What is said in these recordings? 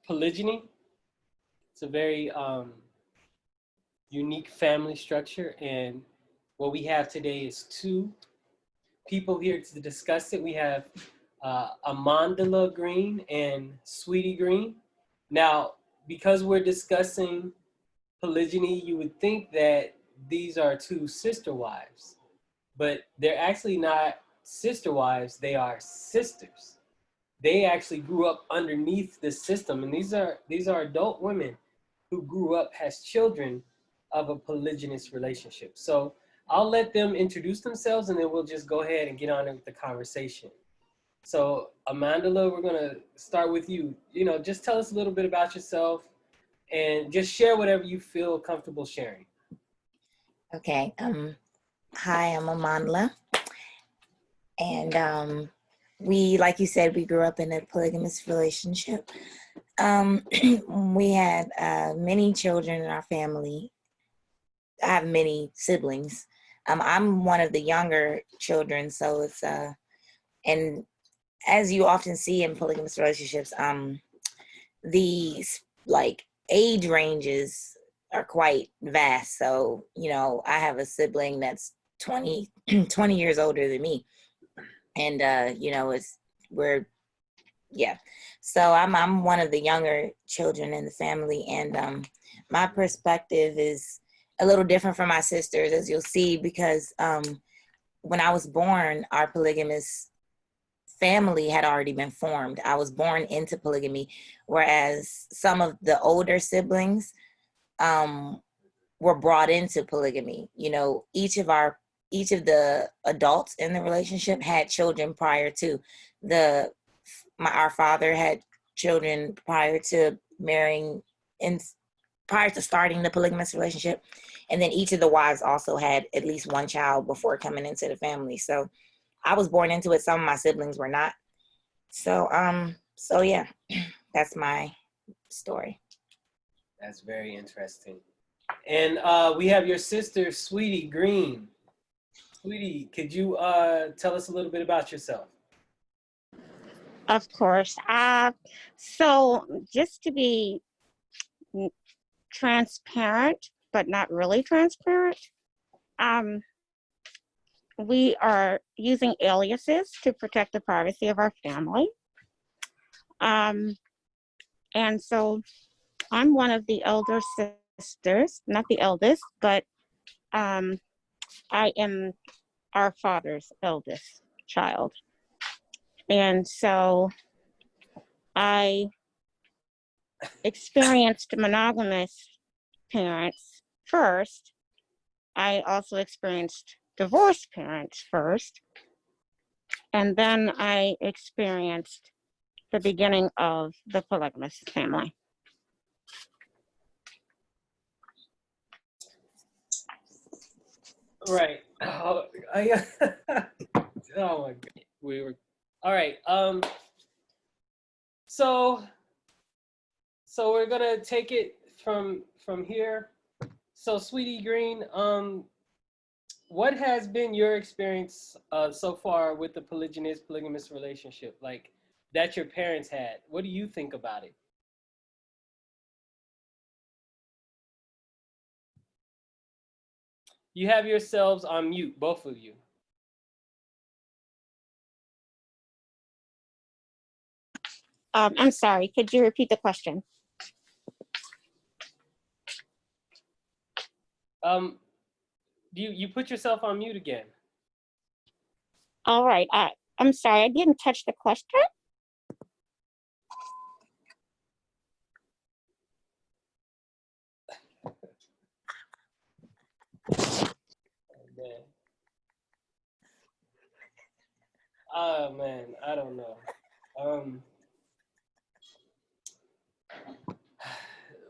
polygyny. It's a very unique family structure, and what we have today is two people here to discuss it. We have Amandla Green and Sweetie Green. Now, because we're discussing polygyny, you would think that these are two sister wives, but they're actually not sister wives, they are sisters. They actually grew up underneath this system, and these are adult women who grew up as children of a polygynous relationship. So I'll let them introduce themselves, and then we'll just go ahead and get on with the conversation. So Amandla, we're gonna start with you. Just tell us a little bit about yourself, and just share whatever you feel comfortable sharing. Okay. Hi, I'm Amandla, and we, like you said, we grew up in a polygamous relationship. We had many children in our family. I have many siblings. I'm one of the younger children, so it's and as you often see in polygamous relationships, the age ranges are quite vast. So, I have a sibling that's 20 years older than me. And, So I'm one of the younger children in the family. And my perspective is a little different from my sisters, as you'll see, because when I was born, our polygamous family had already been formed. I was born into polygamy, whereas some of the older siblings were brought into polygamy. Each of the adults in the relationship had children prior to. Our father had children prior to marrying and prior to starting the polygamous relationship, and then each of the wives also had at least one child before coming into the family. So I was born into it. Some of my siblings were not. So yeah, that's my story. That's very interesting. And we have your sister, Sweetie Green. Sweetie, could you tell us a little bit about yourself? Of course. So just to be transparent, but not really transparent, we are using aliases to protect the privacy of our family. And so I'm one of the elder sisters, not the eldest, but I am our father's eldest child. And so I experienced monogamous parents first. I also experienced divorced parents first. And then I experienced the beginning of the polygamous family. Right. Oh, oh my God. All right. So we're gonna take it from here. So, Sweetie Green, what has been your experience so far with the polygamous relationship, like that your parents had? What do you think about it? You have yourselves on mute, both of you. I'm sorry, could you repeat the question? You put yourself on mute again. All right, I'm sorry, I didn't catch the question. Oh man, I don't know.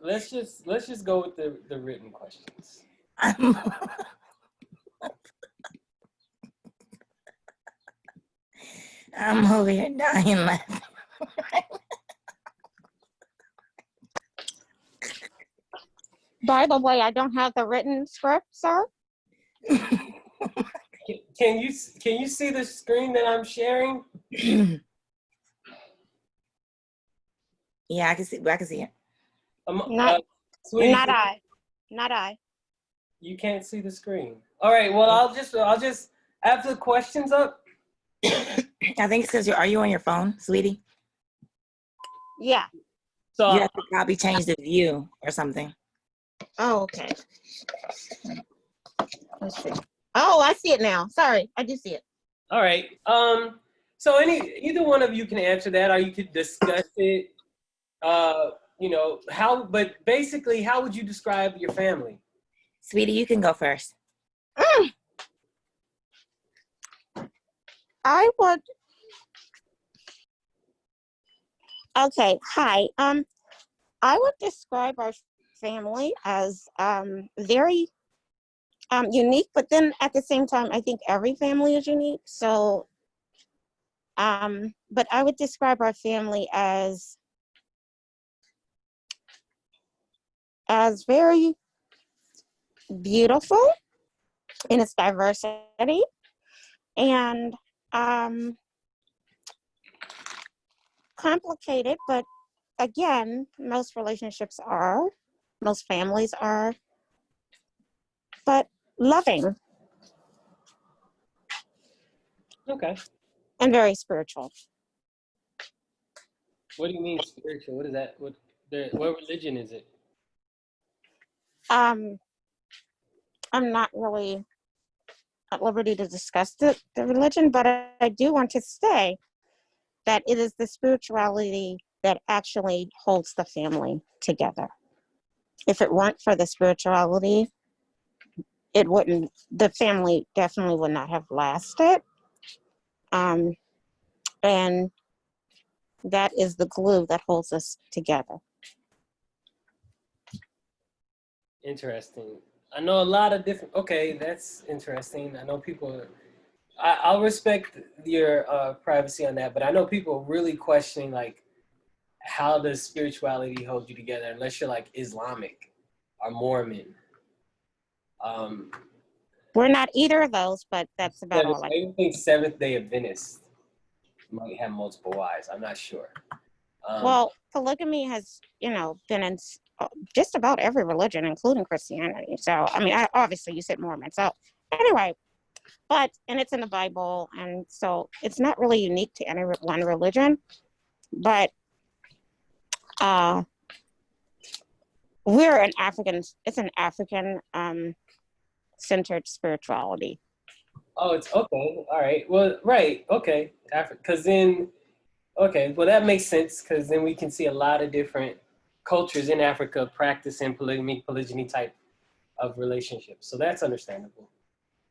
Let's just go with the written questions. I'm over here dying laughing. By the way, I don't have the written script, sir. Can you see the screen that I'm sharing? Yeah, I can see it. Not, Sweetie, not I. Not I. you can't see the screen. All right. Well, I'll just after the questions up. I think it says, are you on your phone, sweetie? Yeah. So You have to probably change the view or something. Oh, okay. Let's see. Oh, I see it now. Sorry, I do see it. all right. So either one of you can answer that, or you could discuss it. But basically, how would you describe your family? Sweetie, you can go first. I would. Okay. Hi. I would describe our family as very unique, but then at the same time, I think every family is unique. So, but I would describe our family as very beautiful in its diversity, and complicated, but again, most families are, but loving Okay. and very spiritual. What do you mean spiritual? What is that? What religion is it? Um, I'm not really at liberty to discuss the religion, but I do want to say that it is the spirituality that actually holds the family together. If it weren't for the spirituality, the family definitely would not have lasted. And that is the glue that holds us together. Interesting. I know a lot of different. Okay, that's interesting. I know people. I'll respect your privacy on that, but I know people really questioning like, how does spirituality hold you together? Unless you're like Islamic or Mormon. We're not either of those, but that's about all I I think Seventh Day Adventists might have multiple wives. I'm not sure. Well, polygamy has, been in just about every religion, including Christianity. So, I mean, obviously you said Mormon. So, anyway, and it's in the Bible. And so it's not really unique to any one religion, but it's an African centered spirituality. Oh, it's okay. All right. Well, right. Okay. Because then, okay. Well, that makes sense because then we can see a lot of different cultures in Africa practicing polygamy, polygyny type of relationships. So that's understandable.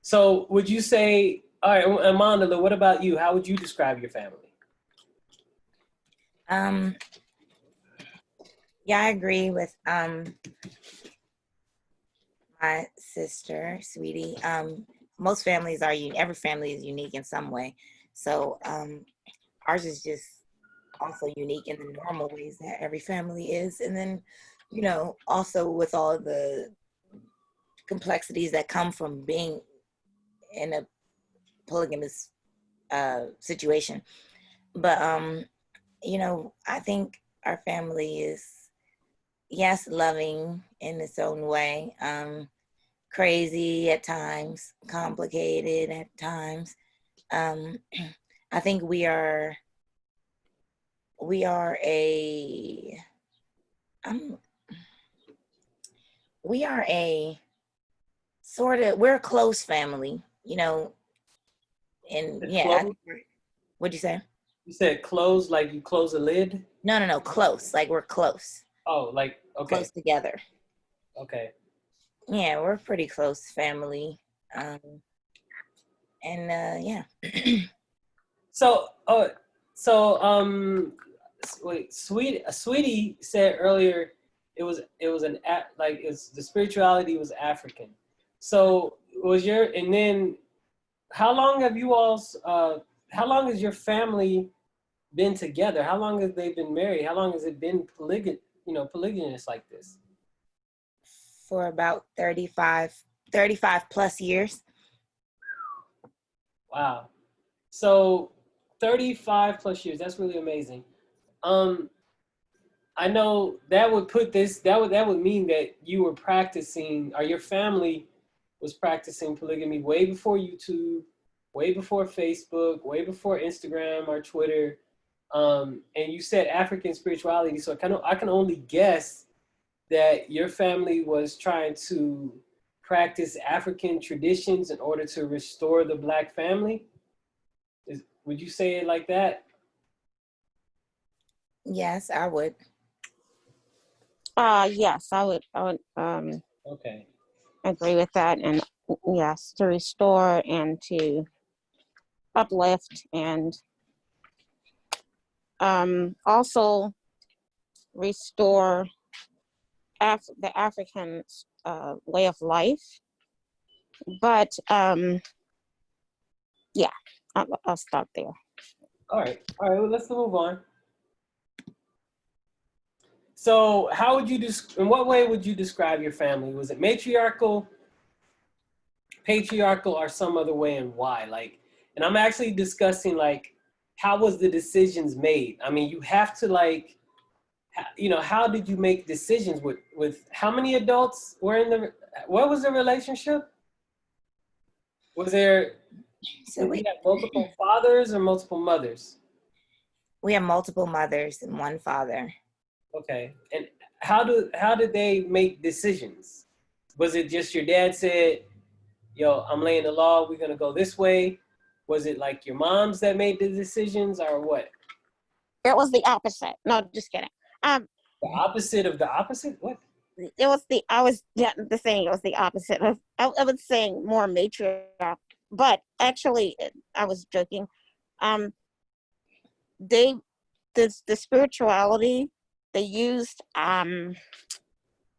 So would you say, all right, Amanda, what about you? How would you describe your family? Yeah, I agree with my sister, sweetie. Most families are every family is unique in some way. So ours is just also unique in the normal ways that every family is. And then, also with all the complexities that come from being in a polygamous situation. But I think our family is, yes, loving in its own way, crazy at times, complicated at times. I think we are a we're a close family, and yeah. What'd you say? You said close, like you close a lid? No, close. Like we're close. Oh, like, okay. Close together. Okay. Yeah, we're a pretty close family. Yeah. Wait, Sweetie said earlier the spirituality was African. So and then how long have how long has your family been together? How long have they been married? How long has it been polygynous like this? For about 35 plus years. Wow. So 35 plus years, that's really amazing. I know that would put this, that would mean that you were practicing, or your family was practicing polygamy way before YouTube, way before Facebook, way before Instagram or Twitter. And you said African spirituality, so I can only guess that your family was trying to practice African traditions in order to restore the Black family. Would you say it like that? Yes, I would. Yes, I would Okay. agree with that. And yes, to restore and to uplift and also restore the African way of life. But yeah, I'll stop there. All right. All right. Well, let's move on. So, how would you in what way would you describe your family? Was it matriarchal, patriarchal, or some other way, and why? Like, and I'm actually discussing like, how was the decisions made? I mean, you have to like, you know, how did you make decisions with how many adults were in the? What was the relationship? Was there? So Did you have multiple fathers or multiple mothers? we have multiple mothers and one father. Okay. And how did they make decisions? Was it just your dad said, "Yo, I'm laying the law. We're gonna go this way"? Was it like your moms that made the decisions, or what? It was the opposite. No, just kidding. The opposite of the opposite? What? It was I was the saying it was the opposite of, I was saying more matriarch, but actually I was joking. They, the spirituality, they used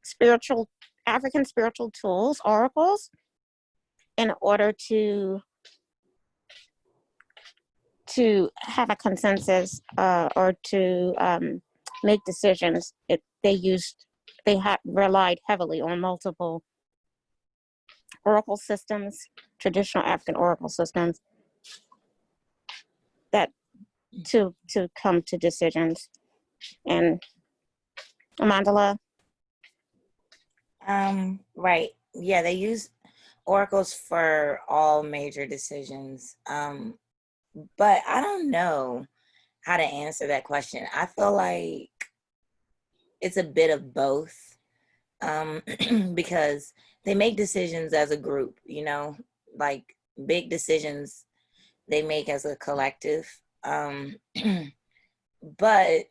spiritual, African spiritual tools, oracles, in order to have a consensus or to make decisions. They relied heavily on multiple oracle systems, traditional African oracle systems, that to come to decisions. And Amandala. Right. Yeah, they use oracles for all major decisions. But I don't know how to answer that question. I feel like it's a bit of both. Because they make decisions as a group, you know, like big decisions they make as a collective. But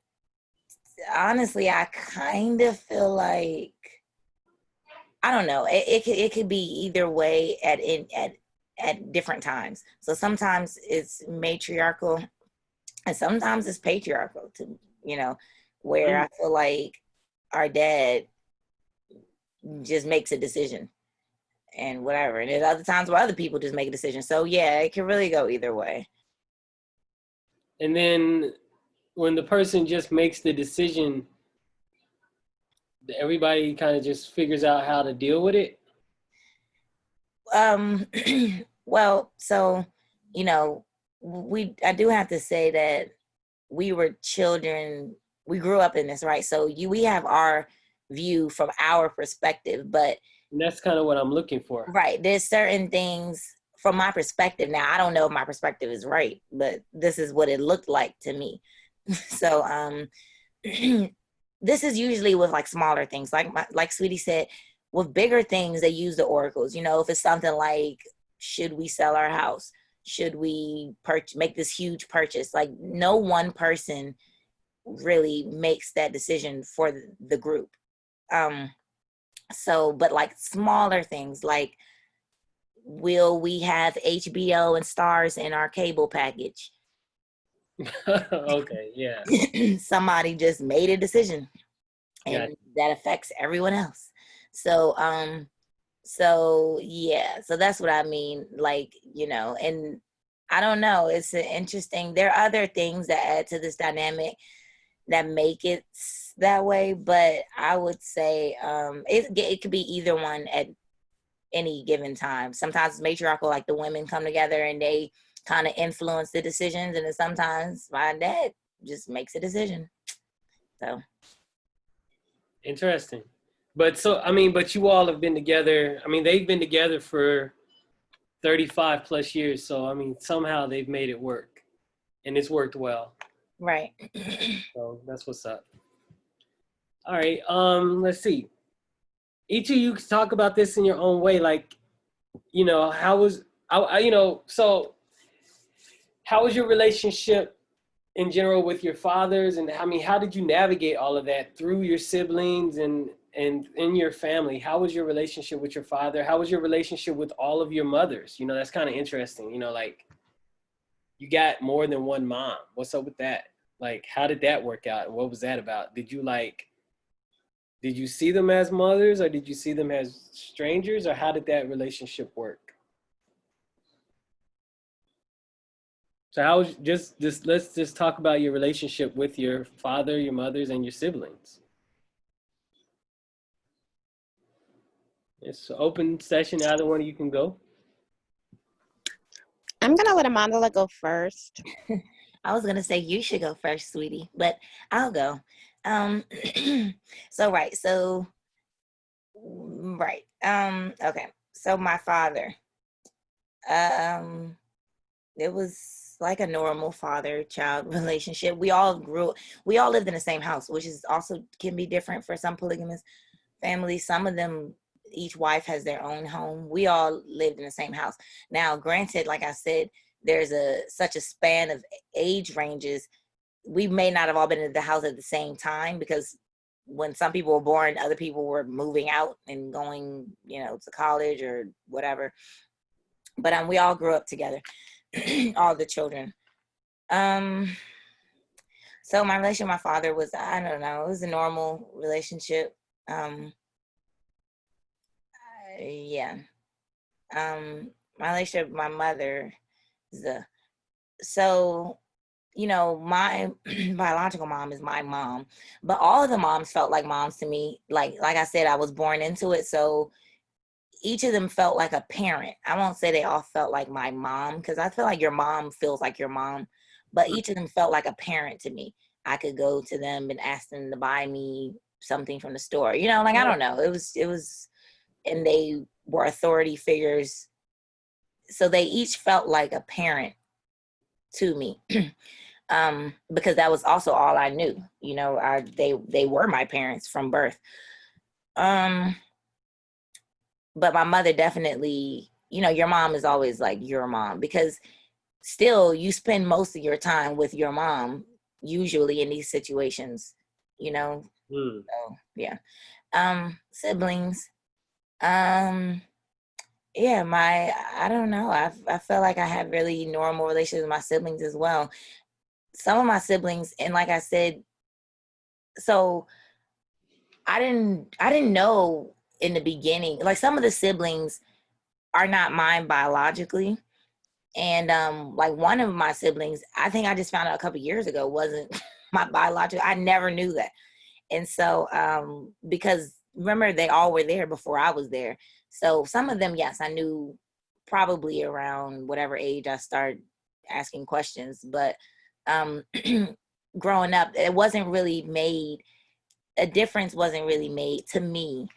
honestly, I kind of feel like, I don't know, it could be either way at different times. So sometimes it's matriarchal and sometimes it's patriarchal, to, you know, where I feel like our dad just makes a decision and whatever. And there's other times where other people just make a decision. So yeah, it can really go either way. And then when the person just makes the decision, everybody kind of just figures out how to deal with it. Well, so, you know, I do have to say that we were children, we grew up in this, right? So we have our view from our perspective, but And that's kind of what I'm looking for. right, there's certain things from my perspective. Now, I don't know if my perspective is right, but this is what it looked like to me. So this is usually with like smaller things, like Sweetie said. With bigger things, they use the oracles. You know, if it's something like, should we sell our house? Should we make this huge purchase? Like, no one person really makes that decision for the group. So, but like smaller things, like, will we have HBO and Stars in our cable package? Okay, yeah. Somebody just made a decision, and that affects everyone else. So yeah, so that's what I mean. Like, you know, and I don't know, it's an interesting, there are other things that add to this dynamic that make it that way, but I would say it could be either one at any given time. Sometimes it's matriarchal, like the women come together and they kind of influence the decisions, and then sometimes my dad just makes a decision. So Interesting. But so, I mean, but you all have been together. I mean, they've been together for 35 plus years. So, I mean, somehow they've made it work and it's worked well. Right. So that's what's up. All right. Let's see. Each of you can talk about this in your own way. Like, how was, so how was your relationship in general with your fathers? And I mean, how did you navigate all of that through your siblings and in your family? How was your relationship with your father? How was your relationship with all of your mothers? That's kind of interesting. Like you got more than one mom. What's up with that? Like, how did that work out? What was that about? Did you see them as mothers or did you see them as strangers, or how did that relationship work? So let's just talk about your relationship with your father, your mothers, and your siblings. It's an open session. Either one of you can go. I'm gonna let Amanda go first. I was gonna say you should go first, sweetie, but I'll go. Okay. So my father, it was like a normal father-child relationship. We all lived in the same house, which is also can be different for some polygamous families. Some of them, each wife has their own home. We all lived in the same house. Now, granted, like I said, there's such a span of age ranges. We may not have all been in the house at the same time because when some people were born, other people were moving out and going, to college or whatever. But we all grew up together, all the children. So my relationship with my father was, I don't know, it was a normal relationship. Yeah. My relationship with my mother is my biological mom is my mom, but all of the moms felt like moms to me. Like I said, I was born into it. So each of them felt like a parent. I won't say they all felt like my mom, because I feel like your mom feels like your mom, but each of them felt like a parent to me. I could go to them and ask them to buy me something from the store. I don't know. It was, and they were authority figures. So they each felt like a parent to me. Because that was also all I knew. They were my parents from birth. But my mother definitely, your mom is always like your mom, because still you spend most of your time with your mom, usually in these situations, So, yeah. Siblings. Yeah, I don't know. I feel like I have really normal relationships with my siblings as well. Some of my siblings, and like I said, so I didn't know in the beginning, like some of the siblings are not mine biologically. And like one of my siblings, I think I just found out a couple years ago, wasn't my biological. I never knew that. And so because remember, they all were there before I was there. So some of them, yes, I knew probably around whatever age I started asking questions. But growing up, a difference wasn't really made to me,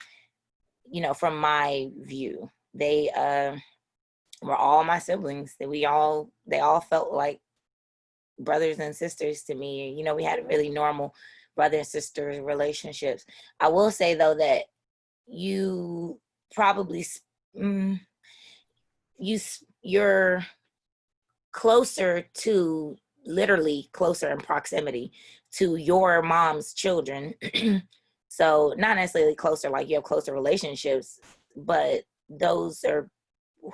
from my view. They were all my siblings. They all felt like brothers and sisters to me. We had a really normal brother and sister relationships. I will say though that you probably you're literally closer in proximity to your mom's children. So not necessarily closer, like you have closer relationships, but those are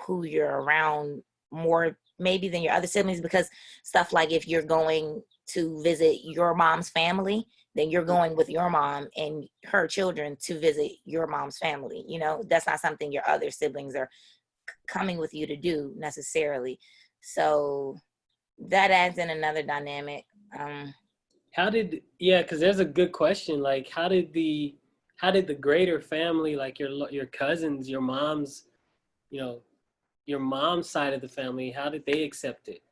who you're around more maybe than your other siblings, because stuff like if you're going to visit your mom's family, then you're going with your mom and her children to visit your mom's family. That's not something your other siblings are coming with you to do necessarily. So that adds in another dynamic. Because there's a good question. Like, how did the greater family, like your cousins, your mom's, your mom's side of the family, how did they accept it?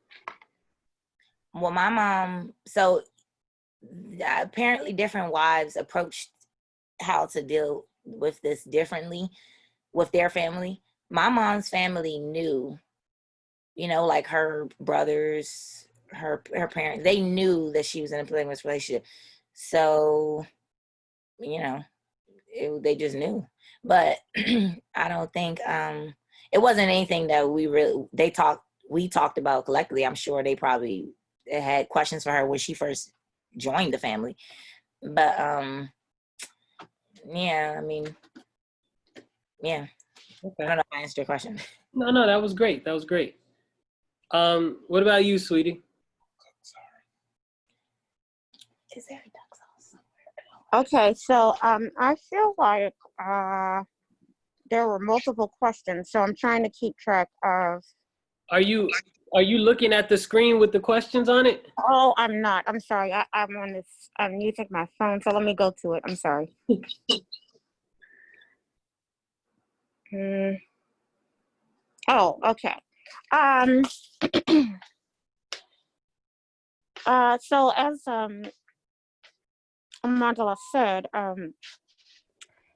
Well, my mom, so apparently different wives approached how to deal with this differently with their family. My mom's family knew, you know, like her brothers, her parents, they knew that she was in a polygamous relationship. So, you know, they just knew. But I don't think it wasn't anything that we talked about collectively. I'm sure they probably had questions for her when she first joined the family. But yeah, I mean, yeah. Okay. I don't know if I answered your question. No, that was great. That was great. What about you, sweetie? Is there a duck sauce? Okay, so I feel like there were multiple questions, so I'm trying to keep track of. Are you looking at the screen with the questions on it? Oh, I'm not. I'm sorry. I'm on this. I'm using my phone, so let me go to it. I'm sorry. Oh, okay. Um. So as Mandela said,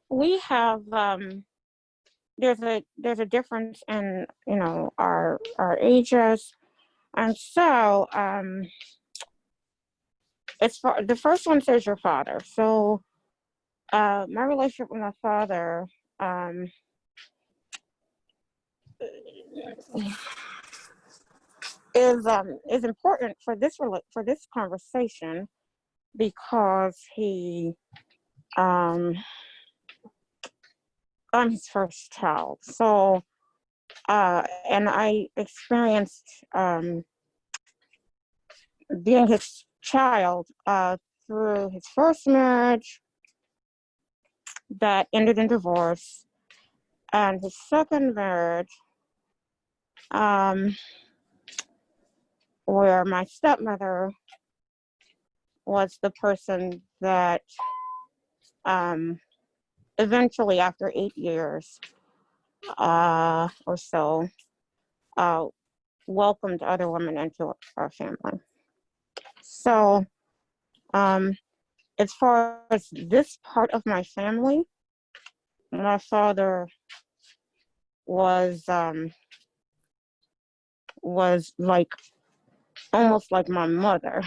we have there's a difference in, you know, our ages, and so it's for the first one says your father. So my relationship with my father is important for this conversation because I'm his first child. So and I experienced being his child through his first marriage that ended in divorce, and his second marriage, where my stepmother was the person that eventually, after 8 years or so, welcomed other women into our family. So, as far as this part of my family, my father was like almost like my mother.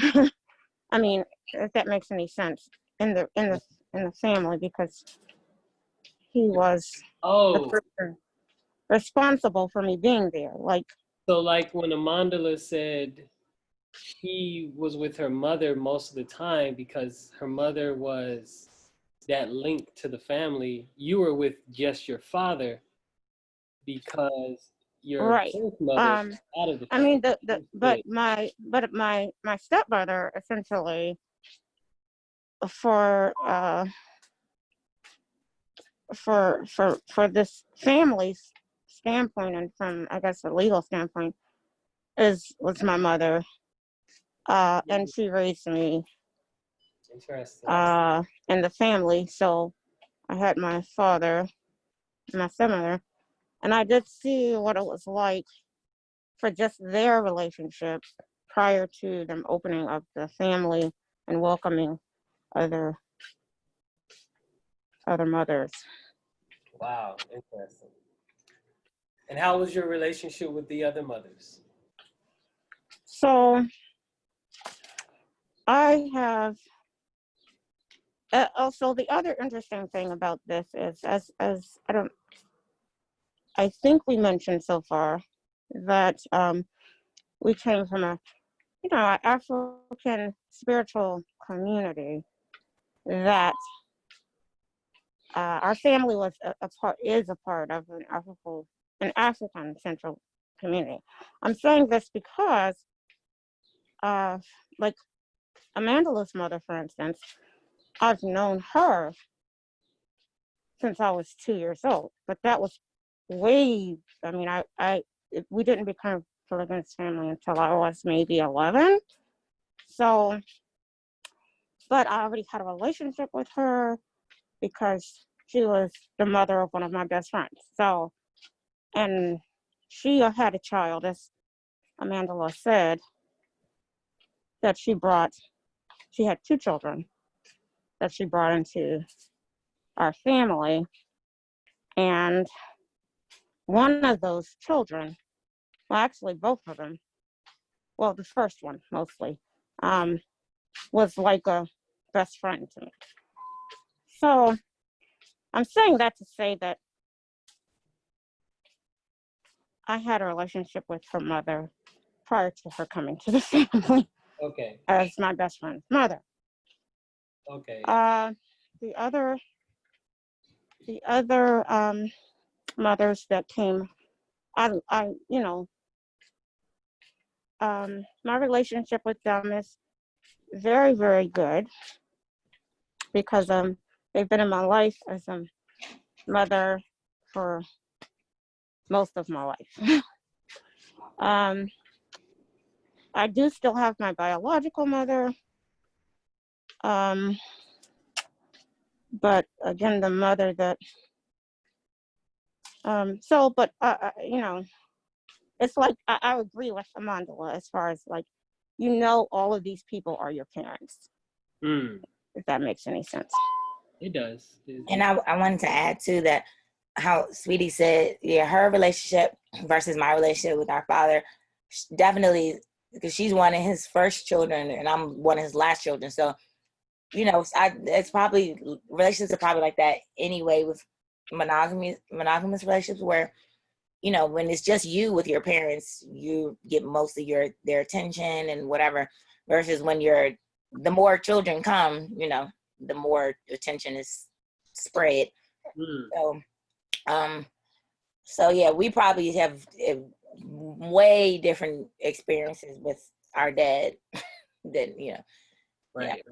I mean, if that makes any sense in the family, because he was the Oh, person responsible for me being there. Like, so like when Amandla said she was with her mother most of the time because her mother was that link to the family, you were with just your father because your right. birth mother was out of the I family. mean, my stepmother essentially for this family's standpoint, and from, I guess, a legal standpoint, was my mother, and she raised me Interesting. in the family. So I had my father and my stepmother, and I did see what it was like for just their relationship prior to them opening up the family and welcoming other mothers. Wow, interesting. And how was your relationship with the other mothers? So I have also, the other interesting thing about this is, as I think we mentioned so far, that we came from a, you know, an African spiritual community, that our family was is a part of an African central community. I'm saying this because, like Amanda's mother, for instance, I've known her since I was 2 years old, but that was way. I mean, we didn't become a polygynous family until I was maybe 11. So, but I already had a relationship with her because she was the mother of one of my best friends. So, and she had a child, as Amanda said, that she had two children that she brought into our family. And one of those children, well, actually both of them, well, the first one mostly, was like a best friend to me. So I'm saying that to say that I had a relationship with her mother prior to her coming to the family. Okay. As my best friend's mother. Okay. The other mothers that came, my relationship with them is very, very good because they've been in my life as a mother for most of my life. I do still have my biological mother, but again, the mother that, it's like I agree with Amandla as far as like, all of these people are your parents, if that makes any sense. It does. And I wanted to add too that how Sweetie said, yeah, her relationship versus my relationship with our father, definitely, because she's one of his first children and I'm one of his last children. So, it's probably, relationships are probably like that anyway with monogamous relationships where, when it's just you with your parents, you get most of their attention and whatever, versus when the more children come, the more attention is spread. So yeah, we probably have way different experiences with our dad than, Right, yeah. right.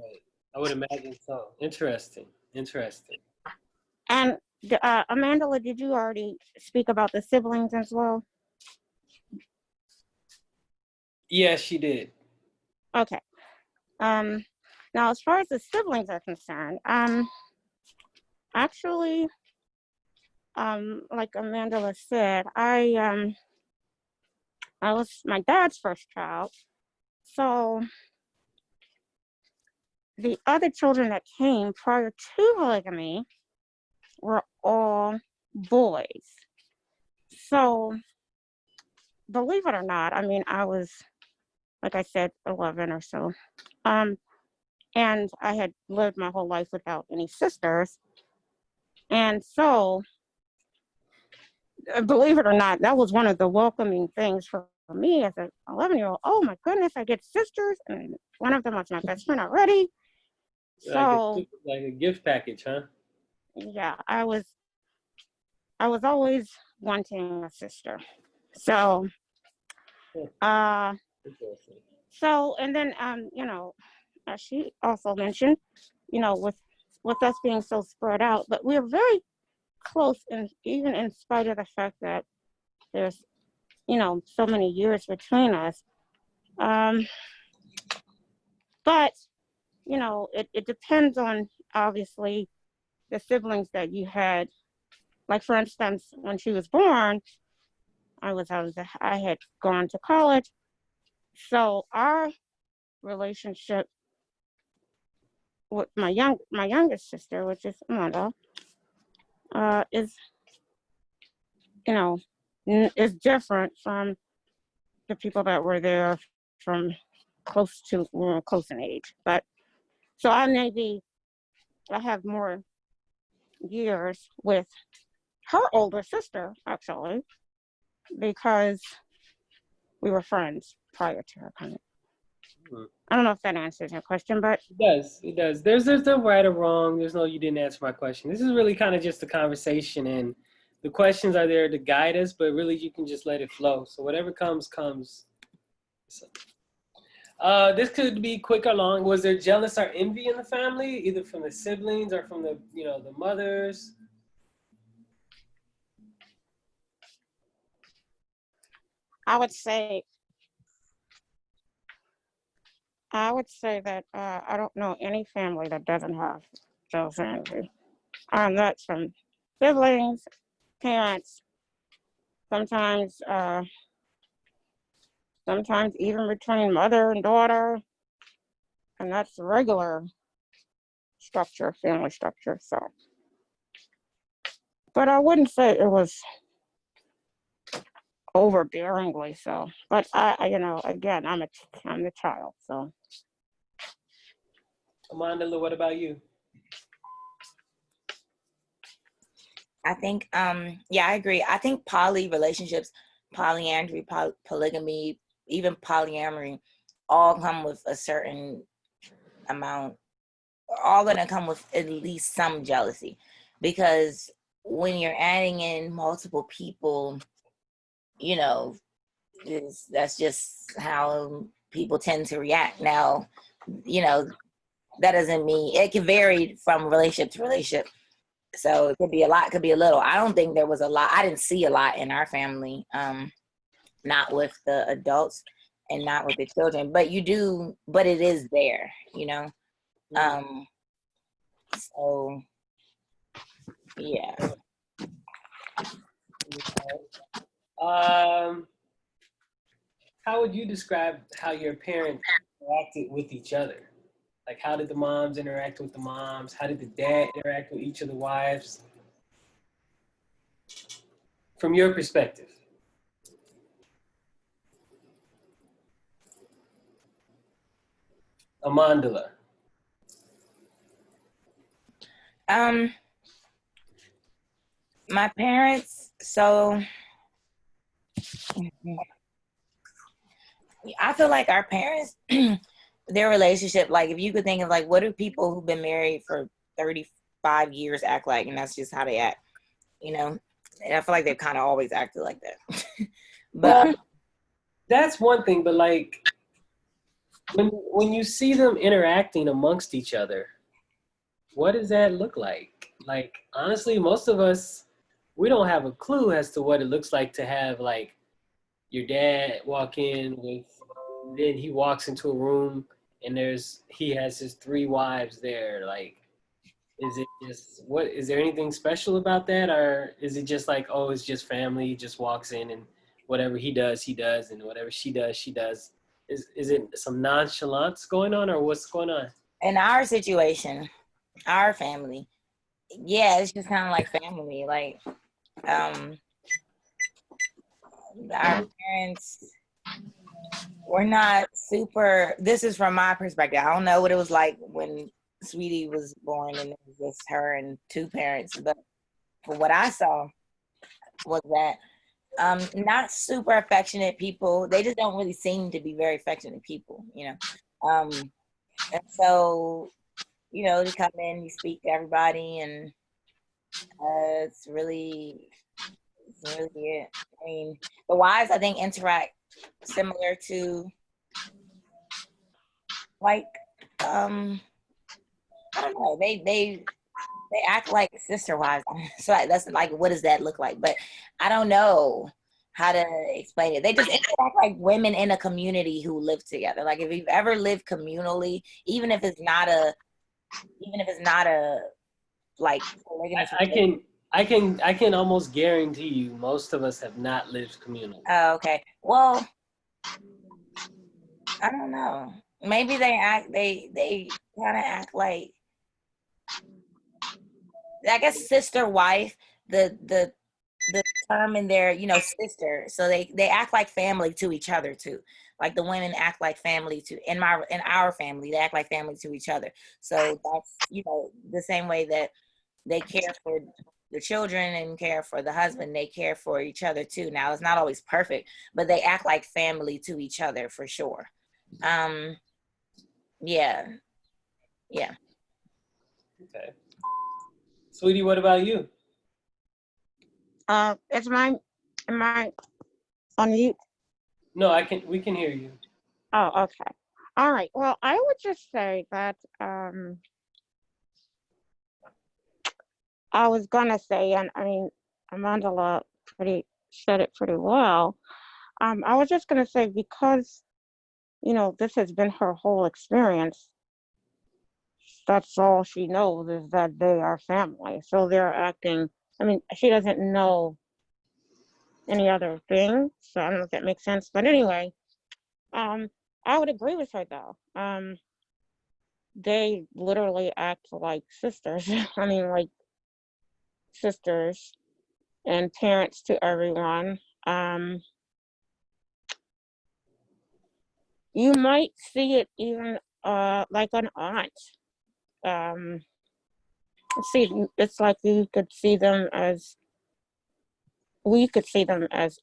I would imagine so. Interesting. And Amandla, did you already speak about the siblings as well? Yes, she did. Okay. Now, as far as the siblings are concerned, actually, like Amandla said, I was my dad's first child. So the other children that came prior to polygamy were all boys. So believe it or not, I mean, I was, like I said, 11 or so. And I had lived my whole life without any sisters. And so, believe it or not, that was one of the welcoming things for me as an 11-year-old. Oh my goodness, I get sisters. And one of them was my best friend already. So, like a gift package, huh? yeah, I was always wanting a sister. So, and then, as she also mentioned, with us being so spread out, but we're very close, and even in spite of the fact that there's, so many years between us. But, it depends on, obviously, the siblings that you had. Like, for instance, when she was born, I had gone to college. So our relationship with my youngest sister, which is Amanda, is, is different from the people that were there from close in age. But so I have more years with her older sister, actually, because we were friends prior to her coming. I don't know if that answers your question, but It does. There's no right or wrong. There's no, you didn't answer my question. This is really kind of just a conversation, and the questions are there to guide us, but really you can just let it flow. So whatever comes. So, this could be quick or long. Was there jealous or envy in the family, either from the siblings or from the mothers? I would say that I don't know any family that doesn't have jealousy and envy. That's from siblings, parents, sometimes even between mother and daughter, and that's the regular structure, family structure. So But I wouldn't say it was overbearingly so. But again, I'm the child, so. Amanda, what about you? I think, yeah, I agree. I think poly relationships, polyandry, polygamy, even polyamory, all come with a certain amount, all gonna come with at least some jealousy, because when you're adding in multiple people, you know, that's just how people tend to react. Now, you know, that doesn't mean, it can vary from relationship to relationship. So it could be a lot, could be a little. I don't think there was a lot. I didn't see a lot in our family, not with the adults and not with the children. But you do, but it is there, you know. So yeah. Um, how would you describe how your parents interacted with each other? Like, how did the moms interact with the moms? How did the dad interact with each of the wives? From your perspective. Amandala. My parents, so I feel like our parents, their relationship, like if you could think of like, what do people who've been married for 35 years act like? And that's just how they act, you know? And I feel like they've kind of always acted like that. But Well, that's one thing, but like when you see them interacting amongst each other, what does that look like? Like, honestly, most of us, we don't have a clue as to what it looks like to have like your dad walk in with, then he walks into a room and he has his three wives there. Like, is it just, is there anything special about that? Or is it just like, oh, it's just family, he just walks in and whatever he does, and whatever she does, she does. Is it some nonchalance going on, or what's going on? in our situation, our family, yeah, it's just kind of like family. Like, our parents were not super, this is from my perspective. I don't know what it was like when Sweetie was born and it was just her and two parents, but from what I saw was that not super affectionate people. They just don't really seem to be very affectionate people, you know. And so, you know, they come in, you speak to everybody, and it's really it. I mean, the wives, I think, interact similar to like, I don't know, they act like sister wives. So that's like, what does that look like? But I don't know how to explain it. They just interact like women in a community who live together. Like if you've ever lived communally, even if it's not a like polygynous. I can almost guarantee you most of us have not lived communally. Oh, okay. Well, I don't know. Maybe they kind of act like, I guess, sister wife, the term in there, you know, sister. So they act like family to each other too. Like the women act like family to in our family, they act like family to each other. So that's, you know, the same way that they care for the children and care for the husband, they care for each other too. Now it's not always perfect, but they act like family to each other for sure. Yeah. Yeah. Okay. Sweetie, what about you? Am I on mute? No, we can hear you. Oh, okay. All right. Well, I would just say that I was gonna say, and I mean, Amanda said it pretty well. I was just gonna say, because this has been her whole experience. That's all she knows, is that they are family. So they're acting. I mean, she doesn't know any other thing. So I don't know if that makes sense. But anyway, I would agree with her though. They literally act like sisters. I mean, like sisters. and parents to everyone. You might see it even like an aunt. See, it's like we could see them as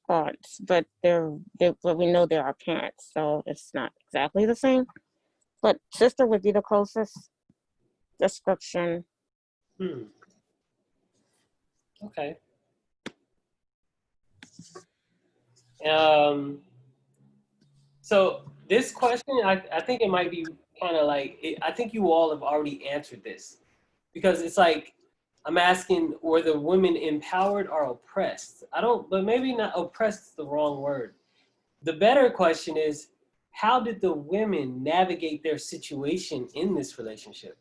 aunts, but but we know they're our parents, so it's not exactly the same. But sister would be the closest description. Okay. So this question, I think it might be kind of like, I think you all have already answered this, because it's like, I'm asking, were the women empowered or oppressed? But maybe not oppressed is the wrong word. The better question is, how did the women navigate their situation in this relationship?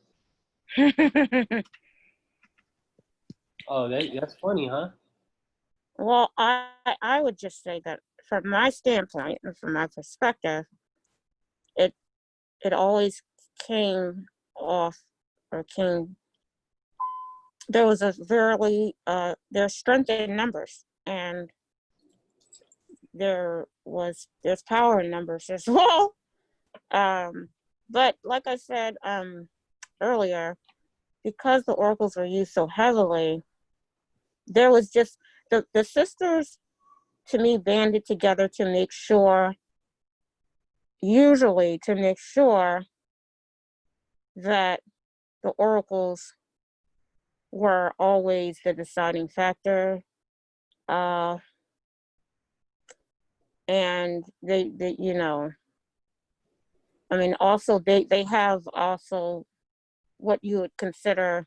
Oh, that's funny, huh? Well, I would just say that from my standpoint and from my perspective, it always came off or came. There was a there's strength in numbers, and there's power in numbers as well. But like I said earlier, because the oracles were used so heavily, there was just the sisters, to me, banded together to make sure, usually to make sure that the oracles were always the deciding factor. And they I mean, also they have also what you would consider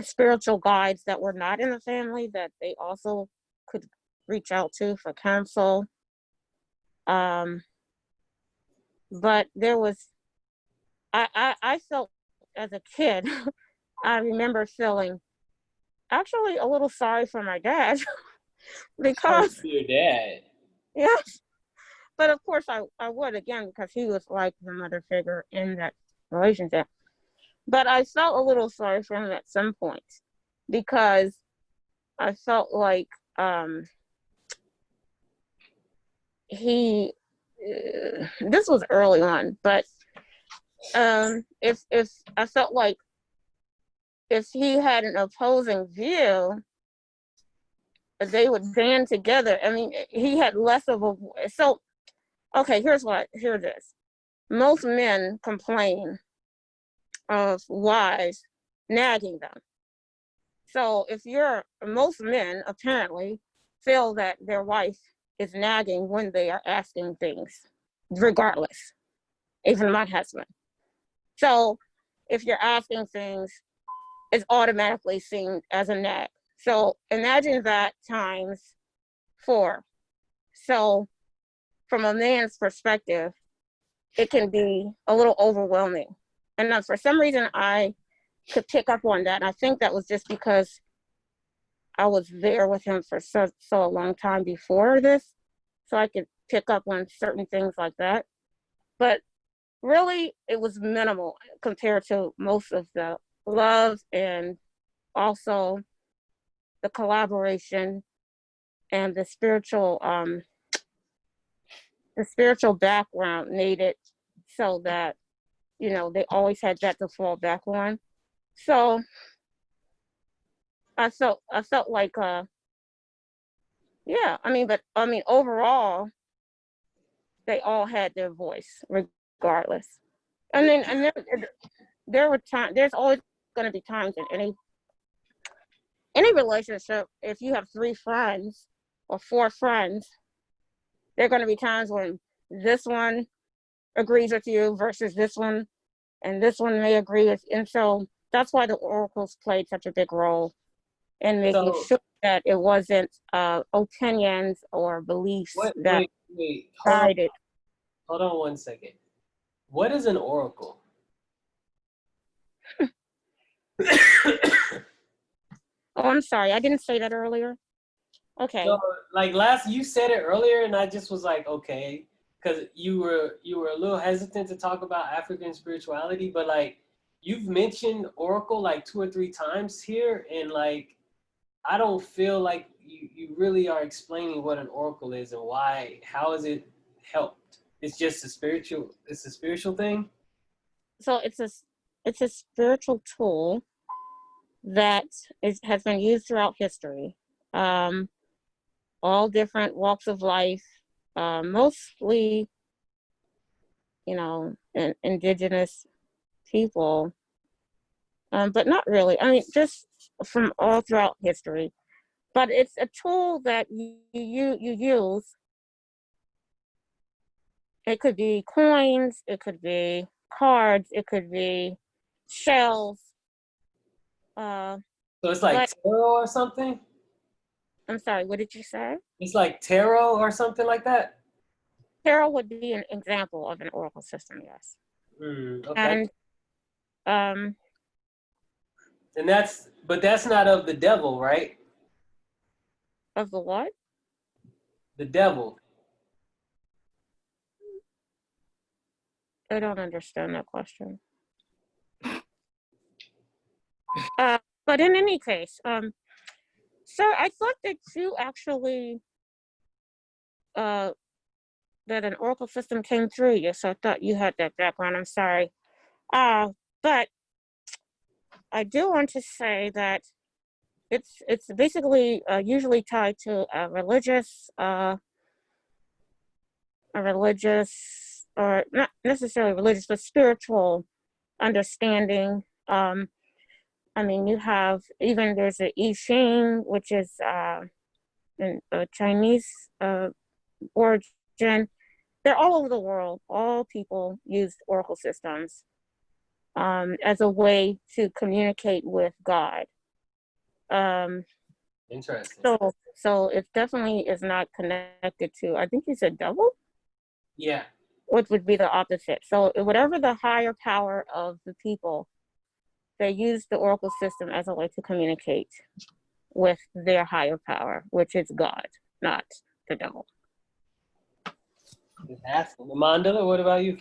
spiritual guides that were not in the family that they also could reach out to for counsel. But there was, I felt as a kid, I remember feeling actually a little sorry for my dad because Your dad. yes, but of course I would again because he was like the mother figure in that relationship. But I felt a little sorry for him at some point because I felt like he this was early on, but if I felt like if he had an opposing view, they would band together. I mean, he had less of a voice. So, okay, here it is. Most men complain of wives nagging them. So most men apparently feel that their wife is nagging when they are asking things, regardless, even my husband. So if you're asking things, it's automatically seen as a nag. So imagine that times 4. So from a man's perspective, it can be a little overwhelming. And for some reason, I could pick up on that. I think that was just because I was there with him for so a long time before this. So I could pick up on certain things like that. But really, it was minimal compared to most of the love and also the collaboration and the spiritual background made it so that they always had that to fall back on. So I felt like yeah, I mean overall they all had their voice regardless. And then there were times, there's always going to be times in any relationship, if you have 3 friends or 4 friends, there are going to be times when this one agrees with you versus this one, and this one may agree with. And so that's why the oracles played such a big role in making sure that it wasn't opinions or beliefs that Wait, guided. hold on 1 second. What is an oracle? Oh, I'm sorry, I didn't say that earlier. Okay. No, like you said it earlier, and I just was like, okay, because you were a little hesitant to talk about African spirituality, but like you've mentioned oracle like 2 or 3 times here, and like I don't feel like you really are explaining what an oracle is and why. How has it helped? It's just a spiritual. It's a spiritual thing. So it's a spiritual tool that has been used throughout history. Um, all different walks of life, mostly, indigenous people, but not really. I mean, just from all throughout history. But it's a tool that you use. It could be coins, it could be cards, it could be shells. Uh, So it's like but tarot or something. I'm sorry, what did you say? It's like tarot or something like that. Tarot would be an example of an oracle system, yes. Okay. And um, And that's not of the devil, right? of the what? The devil. I don't understand that question. But in any case, sir, I thought that you actually that an oracle system came through you, so I thought you had that background. I'm sorry. But I do want to say that it's basically usually tied to a religious, or not necessarily religious, but spiritual understanding. I mean, you have even there's a I Ching, which is a Chinese origin. They're all over the world. All people use oracle systems as a way to communicate with God. Um, Interesting. so it definitely is not connected to, I think you said devil, Yeah. which would be the opposite. So whatever the higher power of the people, they use the oracle system as a way to communicate with their higher power, which is God, not the devil. Mandela, what about you?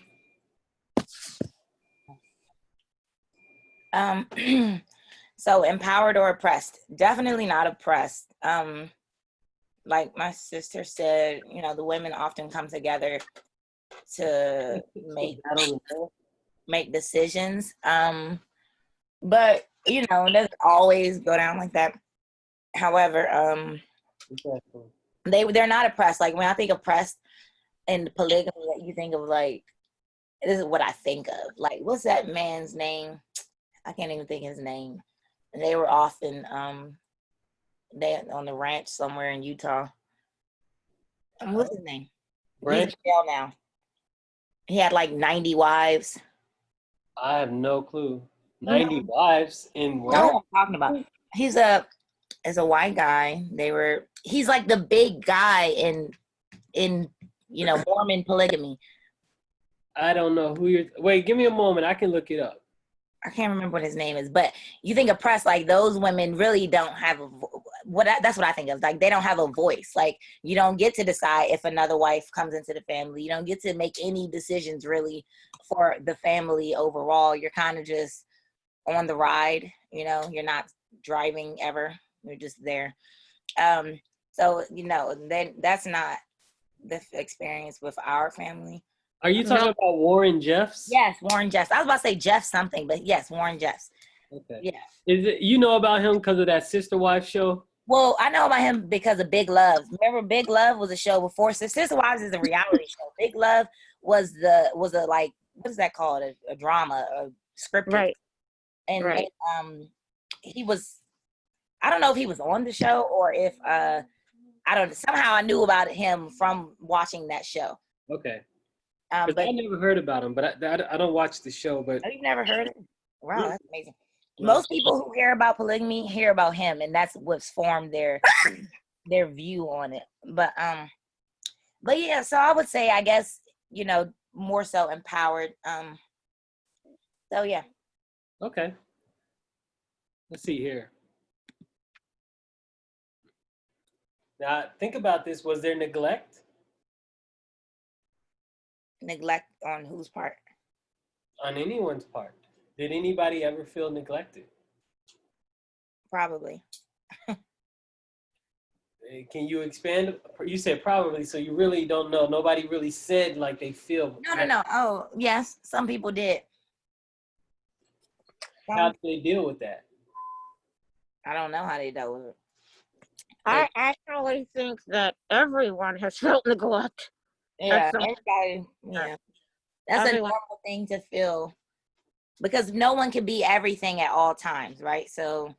So empowered or oppressed? Definitely not oppressed. Like my sister said, the women often come together to make decisions. But it doesn't always go down like that. However, they're not oppressed. Like when I think oppressed in polygamy, you think of like, this is what I think of. Like, what's that man's name? I can't even think his name. And they were often they on the ranch somewhere in Utah. What's his name? He's in jail now. He had like 90 wives. I have no clue. 90 wives in That's where? what I'm talking about. He's a white guy. He's like the big guy in Mormon polygamy. I don't know who you're. Wait, give me a moment. I can look it up. I can't remember what his name is, but you think oppressed, like those women really don't have that's what I think of. Like they don't have a voice. Like you don't get to decide if another wife comes into the family. You don't get to make any decisions really for the family overall. You're kind of just on the ride, you're not driving ever. You're just there. So then that's not the experience with our family. Are you talking about Warren Jeffs? Yes, Warren Jeffs. I was about to say Jeff something, but yes, Warren Jeffs. Okay. Yeah. Is it about him because of that Sister Wives show? Well, I know about him because of Big Love. Remember, Big Love was a show before Sister Wives is a reality show. Big Love was a like, what is that called? A drama, a scripted. Right. And right. He was, I don't know if he was on the show or if somehow I knew about him from watching that show. Okay. But I never heard about him, but I don't watch the show. But you've never heard it? Wow, that's amazing. Most people who hear about polygamy hear about him, and that's what's formed their view on it. But yeah, so I would say, I guess, more so empowered. So yeah. Okay. Let's see here. Now think about this. Was there neglect? Neglect on whose part? On anyone's part. Did anybody ever feel neglected? Probably. Can you expand? You said probably, so you really don't know. Nobody really said like they feel. No. Oh, yes, some people did. How do they deal with that? I don't know how they dealt with it. I actually think that everyone has felt neglect. Yeah, everybody. Yeah, that's a normal thing to feel because no one can be everything at all times, right? So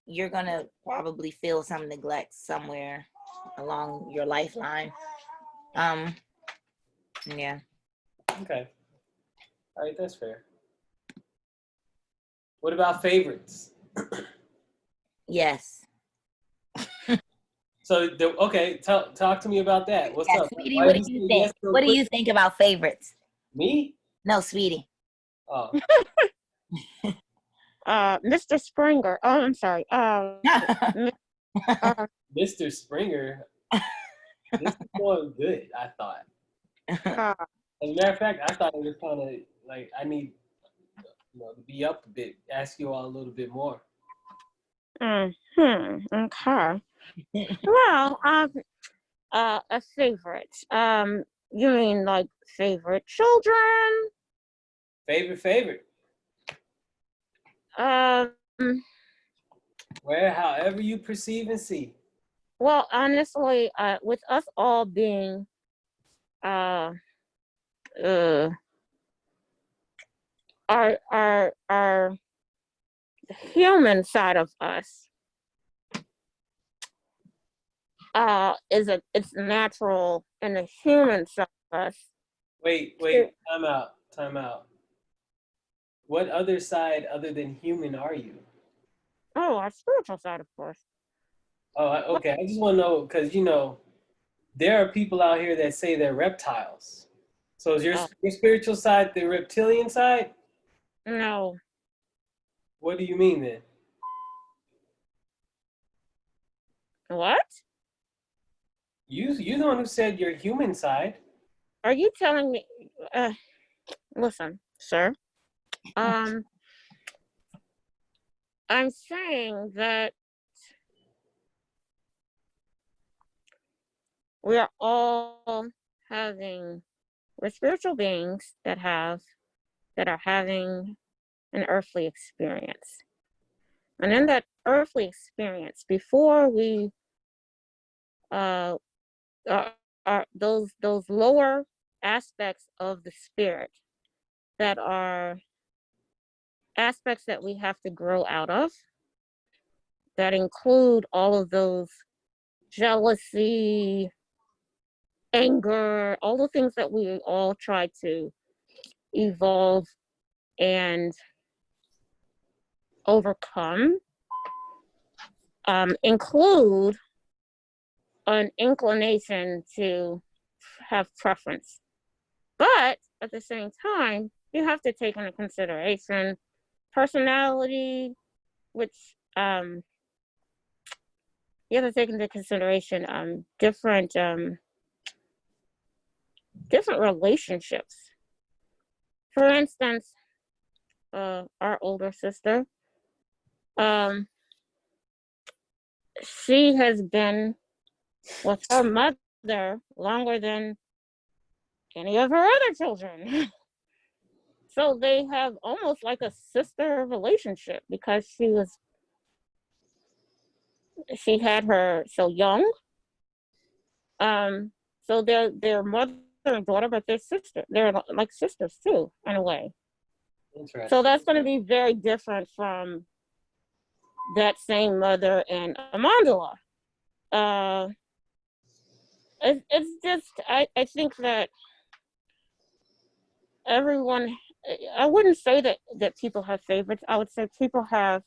you're gonna probably feel some neglect somewhere along your lifeline. Yeah. Okay. All right, that's fair. What about favorites? Yes. So, okay, talk to me about that. What's Yeah, up? sweetie, Why what did do you you say yes think? so What do quick? you think about favorites? Me? No, sweetie. Oh. Mr. Springer. Oh, I'm sorry. Mr. Springer. This is going good, I thought. As a matter of fact, I thought it was kind of like I need to be up a bit, ask you all a little bit more. Okay. Well, a favorite. You mean like favorite children? Favorite. Um, Where, however you perceive and see. well, honestly, with us all being, uh, our human side of us, it's natural in the human side of us. Wait, time out. What other side other than human are you? Oh, our spiritual side, of course. Oh, okay. I just want to know because there are people out here that say they're reptiles. So is your spiritual side the reptilian side? No. What do you mean then? What? You're the one who said your human side. Are you telling me? Listen, sir. I'm saying that we are all we're spiritual beings that are having an earthly experience. And in that earthly experience, before we are those lower aspects of the spirit that are aspects that we have to grow out of, that include all of those jealousy, anger, all the things that we all try to evolve and overcome, include an inclination to have preference. But at the same time, you have to take into consideration personality, which you have to take into consideration different relationships. For instance, our older sister, she has been with her mother longer than any of her other children. So they have almost like a sister relationship because she had her so young. So they're mother and daughter, but they're like sisters too, in a way. Interesting. So that's going to be very different from that same mother and Amandala. It's just I think that everyone, I wouldn't say that people have favorites. I would say people have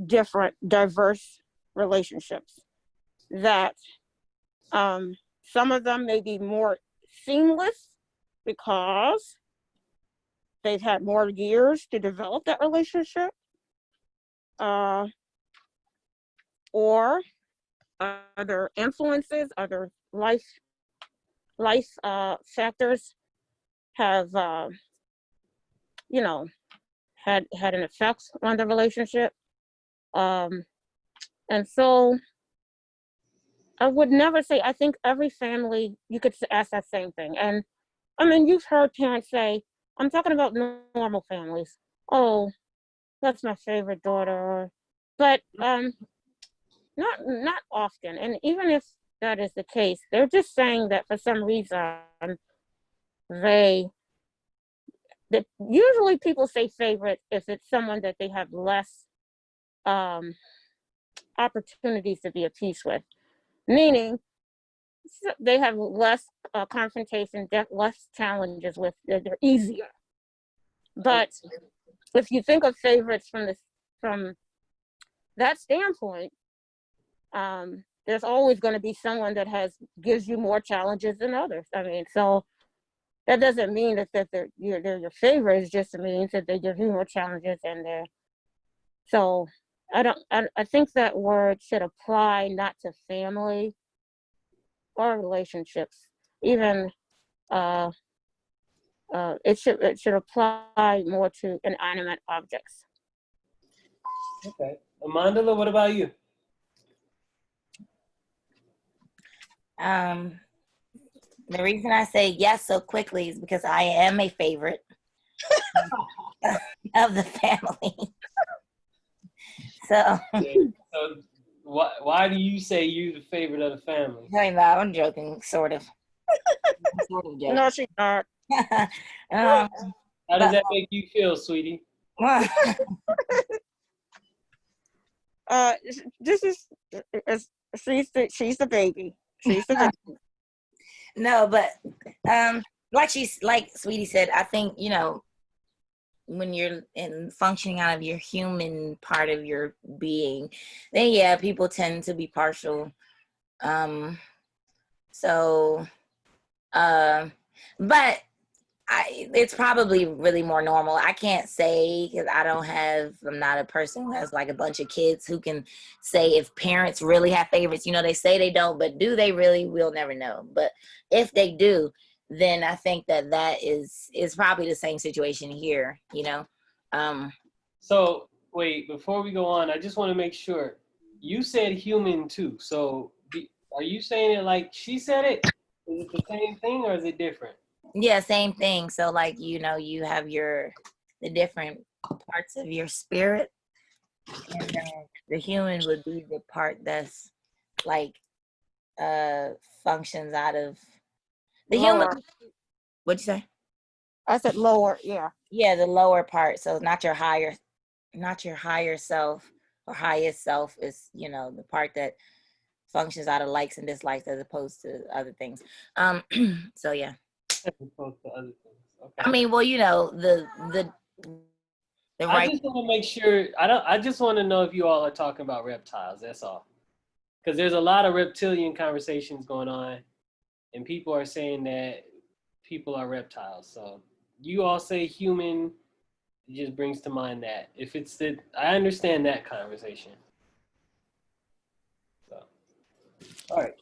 different diverse relationships that some of them may be more seamless because they've had more years to develop that relationship, or other influences, other life factors have had an effect on the relationship, and so I would never say, I think every family, you could ask that same thing. And I mean, you've heard parents say, I'm talking about normal families. Oh, that's my favorite daughter. But not often. And even if that is the case, they're just saying that for some reason they that usually people say favorite if it's someone that they have less opportunities to be at peace with, meaning they have less confrontation, less challenges with. They're easier. But if you think of favorites from that standpoint, there's always going to be someone that gives you more challenges than others. I mean, so that doesn't mean that they're your favorite. It just means that they give you more challenges, and so I think that word should apply not to family or relationships. Even it should apply more to inanimate objects. Okay. Amandala, what about you? The reason I say yes so quickly is because I am a favorite of the family. So why do you say you're the favorite of the family? I'm joking, sort of. Sort of joking. No, she's not. How does that make you feel, sweetie? This is she's the baby. She's the baby. No, but like Sweetie said, I think, when you're functioning out of your human part of your being, then yeah, people tend to be partial. But it's probably really more normal. I can't say because I'm not a person who has like a bunch of kids who can say if parents really have favorites. They say they don't, but do they really? We'll never know. But if they do, then I think that is probably the same situation here, So wait, before we go on, I just want to make sure you said human too. So are you saying it like she said it? Is it the same thing or is it different? Yeah, same thing. So like, you have the different parts of your spirit, and then the human would be the part that's like functions out of the Lower. human. What'd you say? I said lower. Yeah. Yeah, the lower part. So not your higher self or highest self is, the part that functions out of likes and dislikes as opposed to other things. So yeah. As opposed to other things. Okay. I mean, well, the I just want to make sure. I just want to know if you all are talking about reptiles. That's all. Because there's a lot of reptilian conversations going on, and people are saying that people are reptiles. So you all say human, it just brings to mind that. If it's I understand that conversation. So, all right.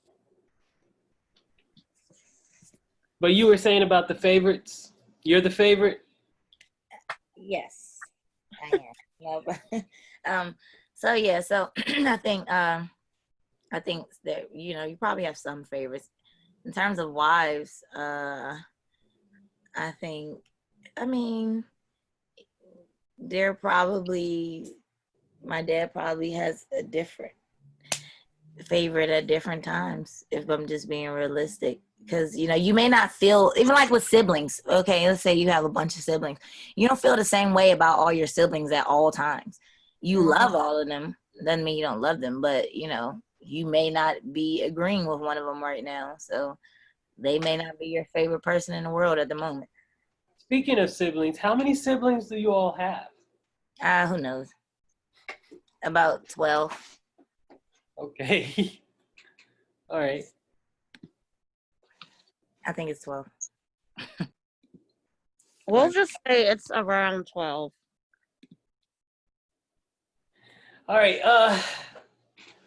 But you were saying about the favorites. You're the favorite. Yes, I am. No, but, so yeah, so I think that you probably have some favorites in terms of wives. I mean, my dad probably has a different favorite at different times, if I'm just being realistic. Because you may not feel, even like with siblings, okay, let's say you have a bunch of siblings, you don't feel the same way about all your siblings at all times. You love all of them, doesn't mean you don't love them, but you may not be agreeing with one of them right now, so they may not be your favorite person in the world at the moment. Speaking of siblings, how many siblings do you all have? Who knows? About 12. Okay. All right. I think it's 12. We'll just say it's around 12. All right.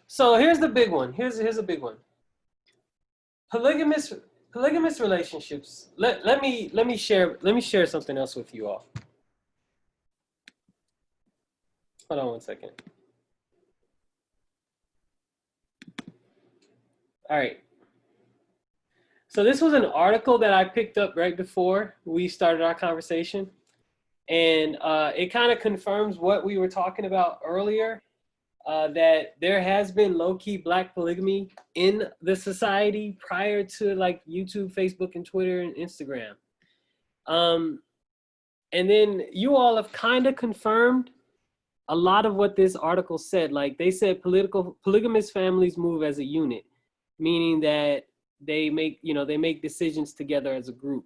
So here's the big one. Here's a big one. Polygamous relationships. Let me share something else with you all. Hold on one second. All right. So this was an article that I picked up right before we started our conversation. And it kind of confirms what we were talking about earlier, that there has been low-key Black polygamy in the society prior to like YouTube, Facebook, and Twitter and Instagram. And then you all have kind of confirmed a lot of what this article said. Like they said polygamous families move as a unit, meaning that they make decisions together as a group.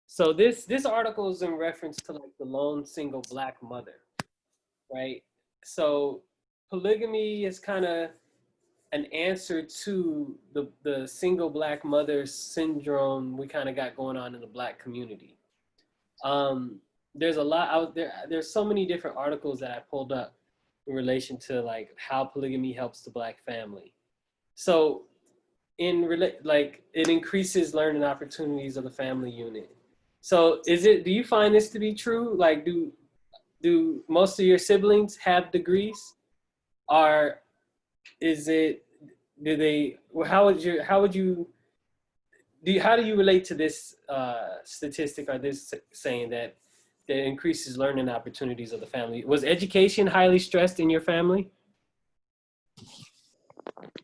So this article is in reference to like the lone single Black mother, right? So polygamy is kind of an answer to the single Black mother syndrome we kind of got going on in the Black community. There's a lot out there. There's so many different articles that I pulled up in relation to like how polygamy helps the Black family. So it increases learning opportunities of the family unit. So do you find this to be true? Like do most of your siblings have degrees? Or how do you relate to this statistic or this saying that increases learning opportunities of the family? Was education highly stressed in your family?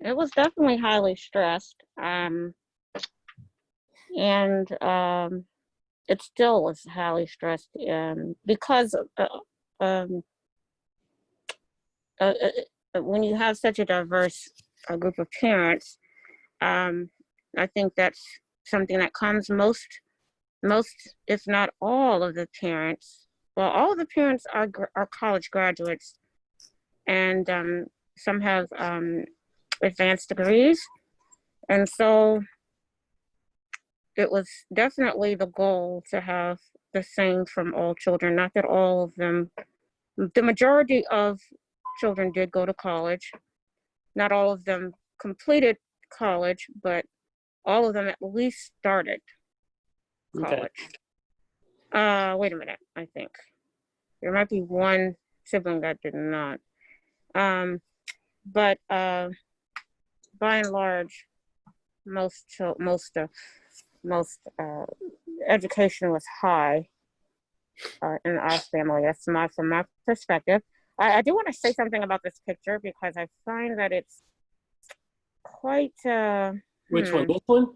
It was definitely highly stressed. And it still was highly stressed because when you have such a diverse group of parents, I think that's something that comes most, if not all of the parents. Well, all of the parents are college graduates, and some have advanced degrees, and so it was definitely the goal to have the same from all children. Not that all of them, the majority of children did go to college. Not all of them completed college, but all of them at least started college. Okay. Wait a minute, I think. There might be one sibling that did not. But by and large, most education was high in our family. That's from my perspective. I do want to say something about this picture because I find that it's quite. Which one? This one?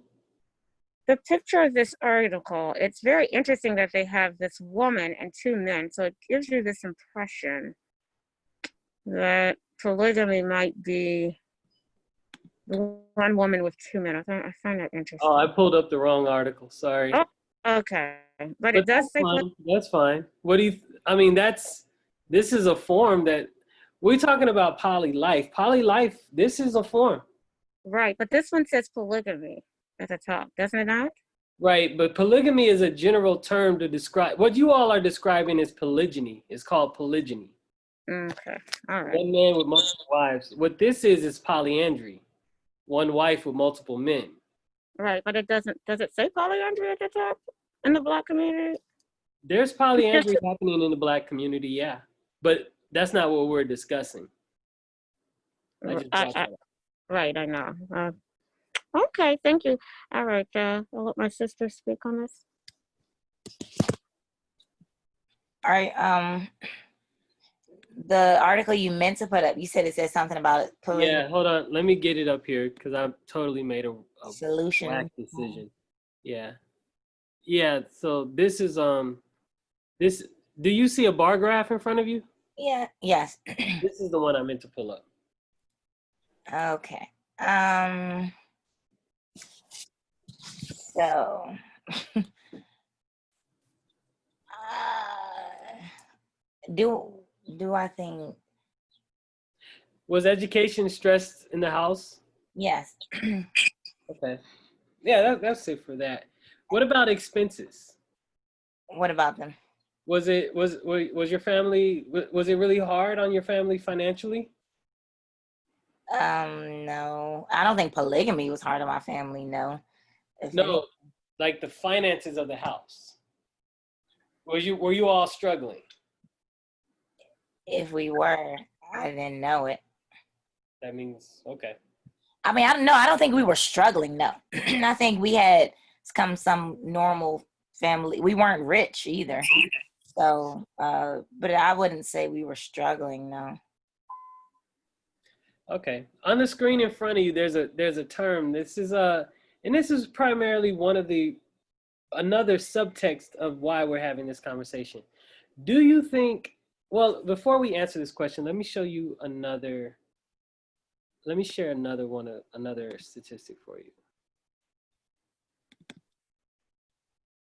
The picture of this article. It's very interesting that they have this woman and two men. So it gives you this impression that polygamy might be one woman with two men. I find that interesting. Oh, I pulled up the wrong article. Sorry. Oh, okay. But it does say that's fine. What do you? This is a form that we're talking about. Poly life. This is a form. Right, but this one says polygamy at the top, doesn't it not? Right, but polygamy is a general term to describe what you all are describing as polygyny. It's called polygyny. Okay, all right. One man with multiple wives. What this is polyandry. One wife with multiple men. Right, but does it say polyandry at the top in the Black community? There's polyandry happening in the Black community, yeah. But that's not what we're discussing. Right, I know. Okay, thank you. All right, I'll let my sister speak on this. All right, the article you meant to put up, you said it said something about polygamy. Yeah, hold on. Let me get it up here because I totally made a solution whack decision. Yeah. Yeah, so this is this, do you see a bar graph in front of you? Yeah, yes. This is the one I meant to pull up. Okay. So do I think, was education stressed in the house? yes. Okay. Yeah, that's it for that. What about expenses? What about them? Was your family, was it really hard on your family financially? No, I don't think polygamy was hard on my family. No. No, like the finances of the house. Were you all struggling? If we were, I didn't know it. That means, okay. I mean, I don't know. I don't think we were struggling. No, I think we had come some normal family. We weren't rich either. So, but I wouldn't say we were struggling. No. Okay. On the screen in front of you, there's a term. This is primarily one of the another subtext of why we're having this conversation. Do you think, well, before we answer this question, let me show you another, let me share another statistic for you.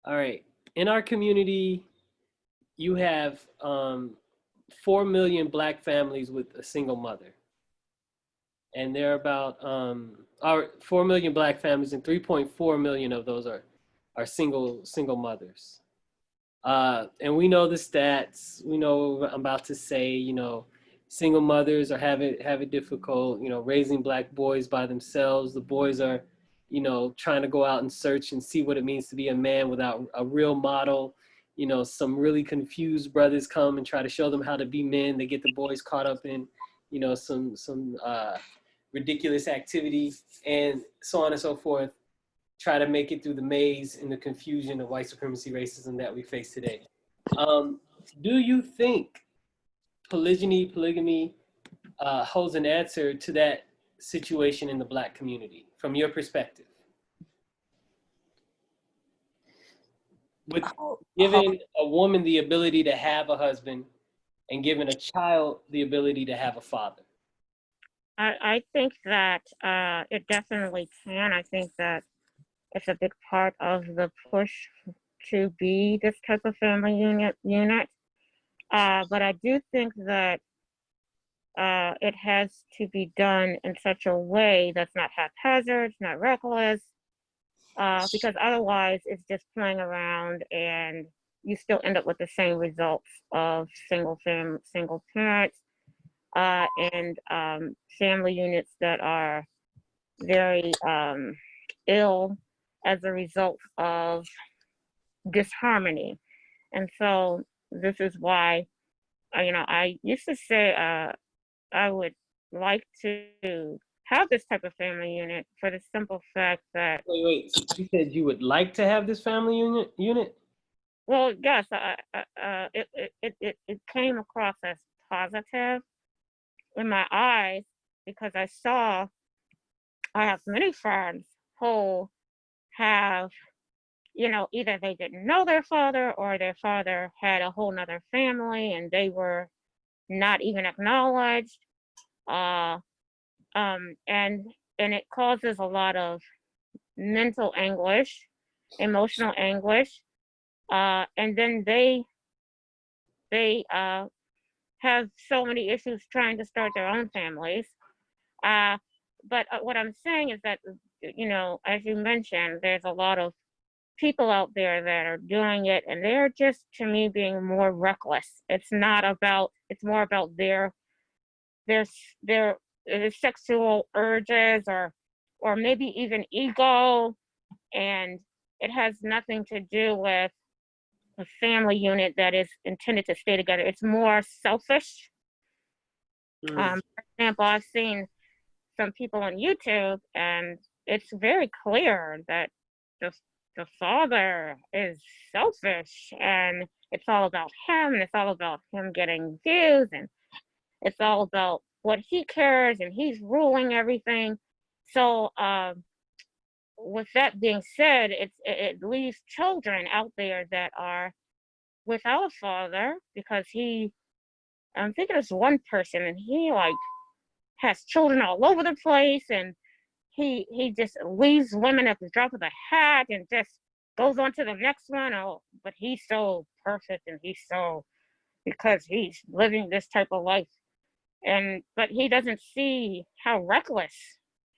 All right. In our community, you have 4 million Black families with a single mother. And there are about 4 million Black families, and 3.4 million of those are single mothers. And we know the stats. We know what I'm about to say. You know, single mothers are have it difficult. You know, raising Black boys by themselves. The boys are, you know, trying to go out and search and see what it means to be a man without a real model. You know, some really confused brothers come and try to show them how to be men. They get the boys caught up in, you know, some ridiculous activity and so on and so forth. Try to make it through the maze and the confusion of white supremacy racism that we face today. Do you think polygamy holds an answer to that situation in the Black community from your perspective? With giving a woman the ability to have a husband and giving a child the ability to have a father? I think that it definitely can. I think that it's a big part of the push to be this type of family unit. But I do think that it has to be done in such a way that's not haphazard, not reckless, because otherwise it's just playing around and you still end up with the same results of single parents and family units that are very ill as a result of disharmony. And so this is why, I used to say I would like to have this type of family unit for the simple fact that. Wait. You said you would like to have this family unit? Well, yes, it came across as positive in my eyes because I have many friends who have, either they didn't know their father or their father had a whole nother family and they were not even acknowledged. And it causes a lot of mental anguish, emotional anguish. And then they have so many issues trying to start their own families. But what I'm saying is that, as you mentioned, there's a lot of people out there that are doing it, and they're just, to me, being more reckless. It's more about their sexual urges or maybe even ego, and it has nothing to do with a family unit that is intended to stay together. It's more selfish. For example, I've seen some people on YouTube, and it's very clear that the father is selfish, and it's all about him, and it's all about him getting views, and it's all about what he cares, and he's ruling everything. So, with that being said, it leaves children out there that are without a father because I'm thinking it's one person, and he like has children all over the place, and he just leaves women at the drop of a hat and just goes on to the next one. Oh, but he's so perfect, and because he's living this type of life, but he doesn't see how reckless,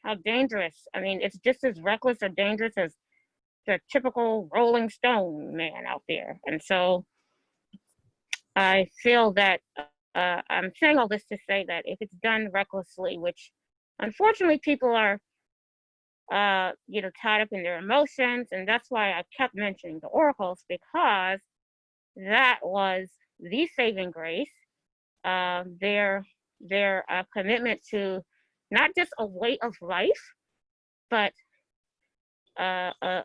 how dangerous. I mean, it's just as reckless or dangerous as the typical Rolling Stone man out there. And so I feel that I'm saying all this to say that if it's done recklessly, which unfortunately people are, tied up in their emotions, and that's why I kept mentioning the oracles, because that was the saving grace. Their commitment to not just a way of life, but a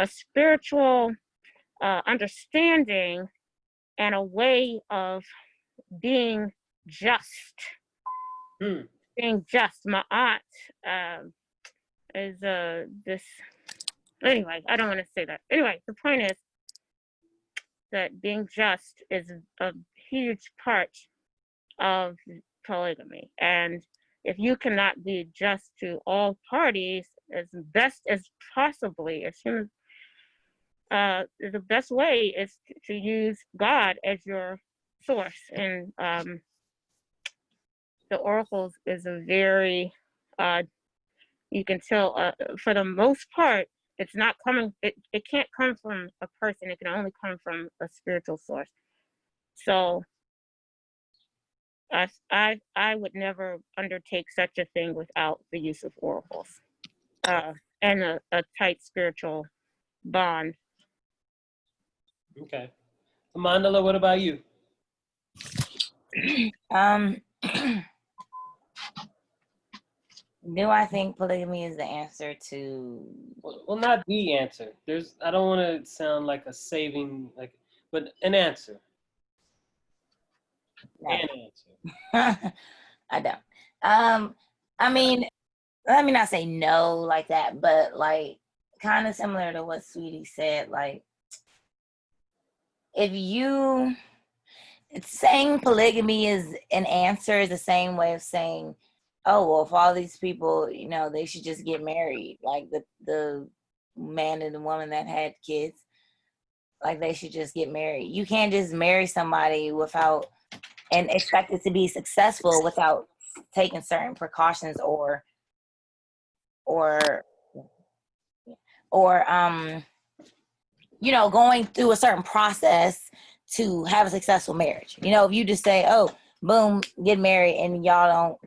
spiritual understanding and a way of being just. Being just. My aunt is this. Anyway, I don't want to say that. Anyway, the point is that being just is a huge part of polygamy, and if you cannot be just to all parties as best as possibly as human, the best way is to use God as your source. And the oracles is a very, you can tell, for the most part, it's not coming, it can't come from a person, it can only come from a spiritual source. So I would never undertake such a thing without the use of oracles and a tight spiritual bond. Okay. Mandala, what about you? Do I think polygamy is the answer to? Well, not the answer. I don't want to sound like a saving, but an answer. No. An answer. I don't. I mean, let me not say no like that, but like kind of similar to what Sweetie said. Like, if you saying polygamy is an answer is the same way of saying, oh, well, if all these people, you know, they should just get married. Like the man and the woman that had kids, like they should just get married. You can't just marry somebody without and expect it to be successful without taking certain precautions or you know, going through a certain process to have a successful marriage. You know, if you just say, oh, boom, get married, and y'all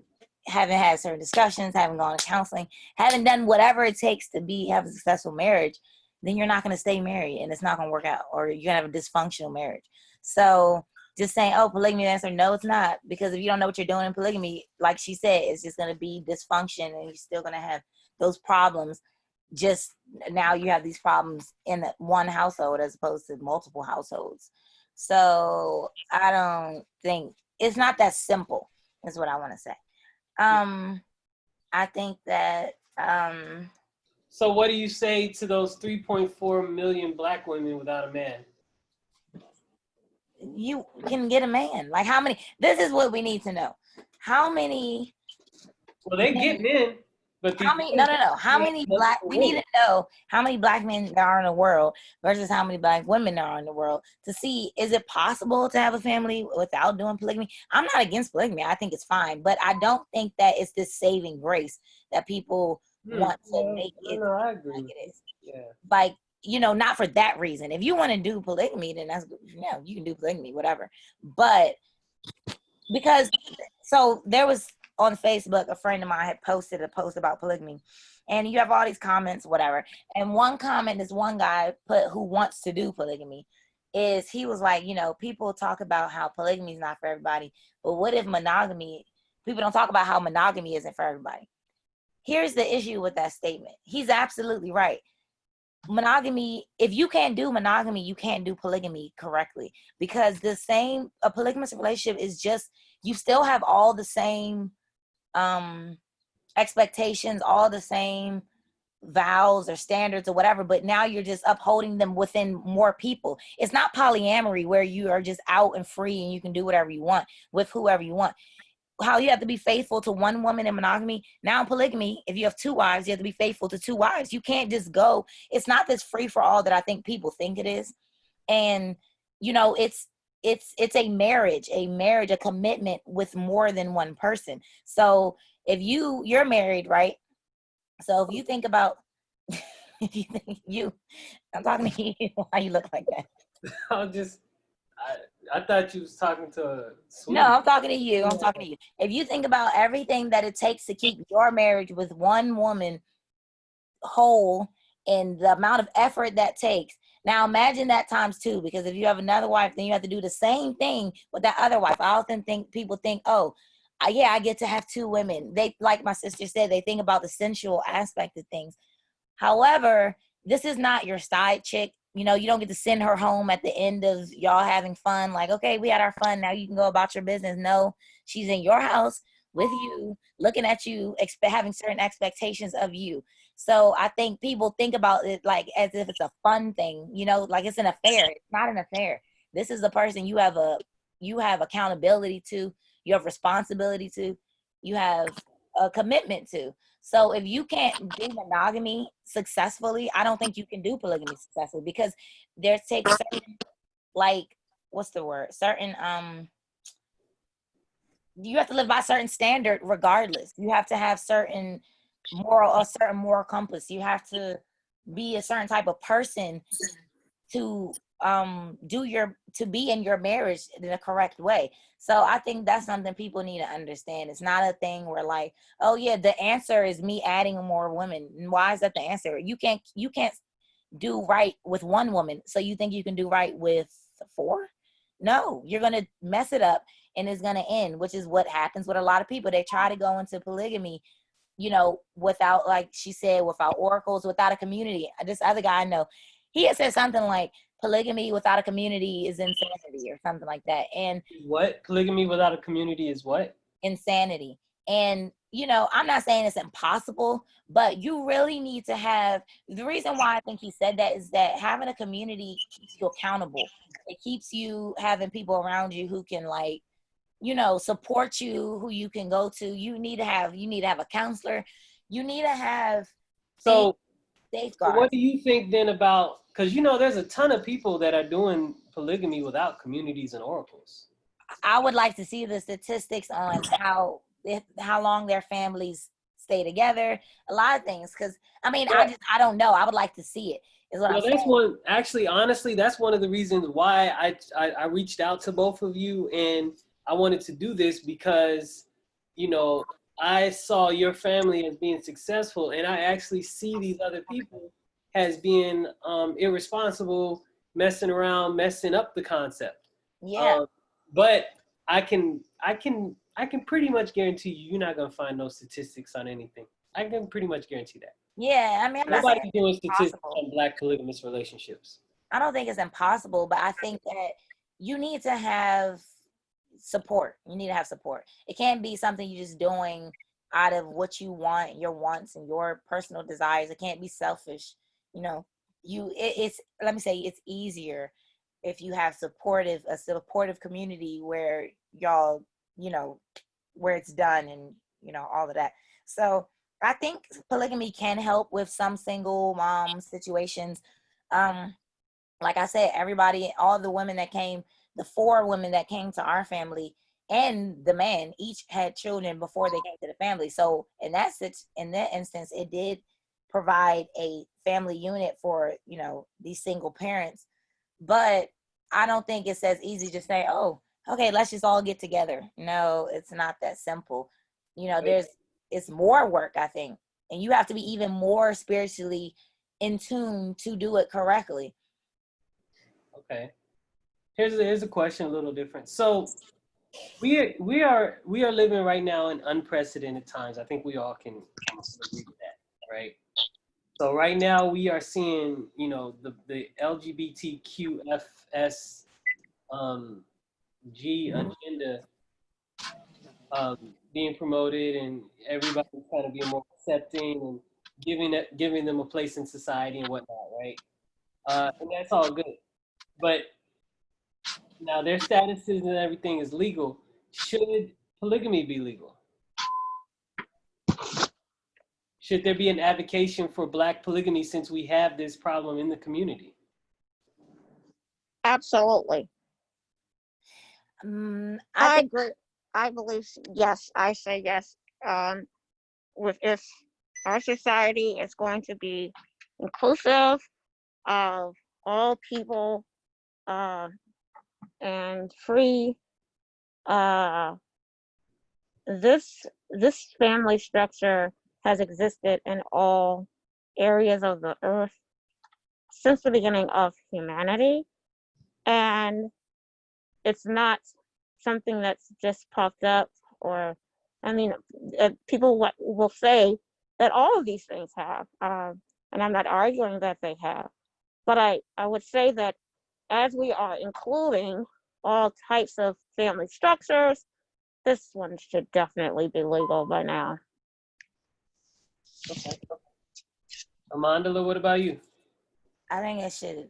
haven't had certain discussions, haven't gone to counseling, haven't done whatever it takes to have a successful marriage, then you're not going to stay married and it's not going to work out, or you're going to have a dysfunctional marriage. So just saying, oh, polygamy answer, no, it's not, because if you don't know what you're doing in polygamy, like she said, it's just going to be dysfunction and you're still going to have those problems. Just now you have these problems in one household as opposed to multiple households. So I don't think it's not that simple is what I want to say. I think that so what do you say to those 3.4 million Black women without a man? You can get a man. Like how many? This is what we need to know. How many? Well, they get men. But how many? No. How many Black? We need to know how many Black men there are in the world versus how many Black women there are in the world to see, is it possible to have a family without doing polygamy? I'm not against polygamy. I think it's fine, but I don't think that it's this saving grace that people want to make it. No, I agree. Like it is. Yeah. Like, you know, not for that reason. If you want to do polygamy, then that's, you know, you can do polygamy, whatever. But because, so there was on Facebook, a friend of mine had posted a post about polygamy, and you have all these comments, whatever. And one comment, this one guy put, who wants to do polygamy, is he was like, you know, people talk about how polygamy is not for everybody, but what if monogamy, people don't talk about how monogamy isn't for everybody. Here's the issue with that statement. He's absolutely right. Monogamy, if you can't do monogamy, you can't do polygamy correctly, because a polygamous relationship is just, you still have all the same expectations, all the same vows or standards or whatever, but now you're just upholding them within more people. It's not polyamory where you are just out and free and you can do whatever you want with whoever you want. How you have to be faithful to one woman in monogamy. Now in polygamy, if you have two wives, you have to be faithful to two wives. You can't just go. It's not this free for all that I think people think it is. And, you know, it's a marriage, a commitment with more than one person. So if you're married, right? So if you think about, I'm talking to you, why you look like that? I thought you was talking to a Sweetie. No, I'm talking to you. I'm talking to you. If you think about everything that it takes to keep your marriage with one woman whole and the amount of effort that takes, now imagine that times two, because if you have another wife, then you have to do the same thing with that other wife. I often think people think, oh, yeah, I get to have two women. They, like my sister said, they think about the sensual aspect of things. However, this is not your side chick. You know, you don't get to send her home at the end of y'all having fun. Like, okay, we had our fun. Now you can go about your business. No, she's in your house with you, looking at you, having certain expectations of you. So I think people think about it like as if it's a fun thing, you know, like it's an affair. It's not an affair. This is the person you have accountability to, you have responsibility to, you have a commitment to. So if you can't do monogamy successfully, I don't think you can do polygamy successfully, because there takes certain, like, what's the word? Certain, you have to live by a certain standard regardless. You have to have a certain moral compass. You have to be a certain type of person to be in your marriage in the correct way. So I think that's something people need to understand. It's not a thing where like, oh yeah, the answer is me adding more women. And why is that the answer? You can't do right with one woman, so you think you can do right with four? No, you're gonna mess it up and it's gonna end, which is what happens with a lot of people. They try to go into polygamy, you know, without, like she said, without oracles, without a community. This other guy I know, he had said something like polygamy without a community is insanity or something like that. And What? Polygamy without a community is what? insanity. And, you know, I'm not saying it's impossible, but you really need to have, the reason why I think he said that is that having a community keeps you accountable. It keeps you having people around you who can, like, you know, support you, who you can go to. You need to have a counselor. You need to have So safeguards. what do you think then about, because you know there's a ton of people that are doing polygamy without communities and oracles. I would like to see the statistics on how long their families stay together. A lot of things, because I mean, Yeah. I don't know. I would like to see it. Is what I'm That's saying. one, actually, honestly, that's one of the reasons why I reached out to both of you, and I wanted to do this because, you know, I saw your family as being successful, and I actually see these other people as being irresponsible, messing around, messing up the concept. Yeah. But I can pretty much guarantee you're not gonna find no statistics on anything. I can pretty much guarantee that. Yeah. I mean, I'm not saying Nobody's it's doing statistics impossible. on Black polygamous relationships. I don't think it's impossible, but I think that you need to have support. You need to have support. It can't be something you're just doing out of what you want, your wants and your personal desires. It can't be selfish. You know, it's let me say it's easier if you have a supportive community where y'all, you know, where it's done and, you know, all of that. So I think polygamy can help with some single mom situations. Like I said, everybody, all the women that came, the 4 women that came to our family and the man each had children before they came to the family. So in that instance, it did provide a family unit for, you know, these single parents. But I don't think it's as easy to say, oh, okay, let's just all get together. No, it's not that simple. You know, it's more work, I think. And you have to be even more spiritually in tune to do it correctly. Okay. Here's a question a little different. So we are living right now in unprecedented times. I think we all can agree with that, right? So right now we are seeing, you know, the LGBTQFS G agenda being promoted, and everybody's kind of being more accepting and giving them a place in society and whatnot, right? And that's all good. But now their statuses and everything is legal. Should polygamy be legal? Should there be an advocacy for Black polygamy since we have this problem in the community? Absolutely. I I think agree. I believe yes. I say yes. If our society is going to be inclusive of all people and free, uh, this family structure has existed in all areas of the earth since the beginning of humanity, and it's not something that's just popped up or I mean, people will say that all of these things have, and I'm not arguing that they have, but I would say that as we are including all types of family structures, this one should definitely be legal by now. Okay. Amandala, what about you? I think it should.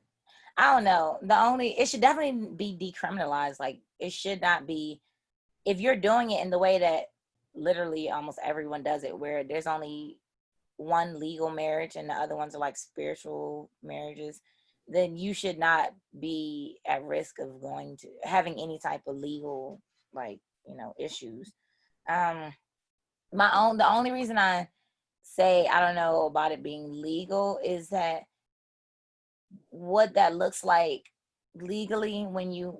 I don't know. It should definitely be decriminalized. Like, it should not be, if you're doing it in the way that literally almost everyone does it, where there's only one legal marriage and the other ones are like spiritual marriages, then you should not be at risk of going to having any type of legal, like, issues. The only reason I say I don't know about it being legal is that what that looks like legally when you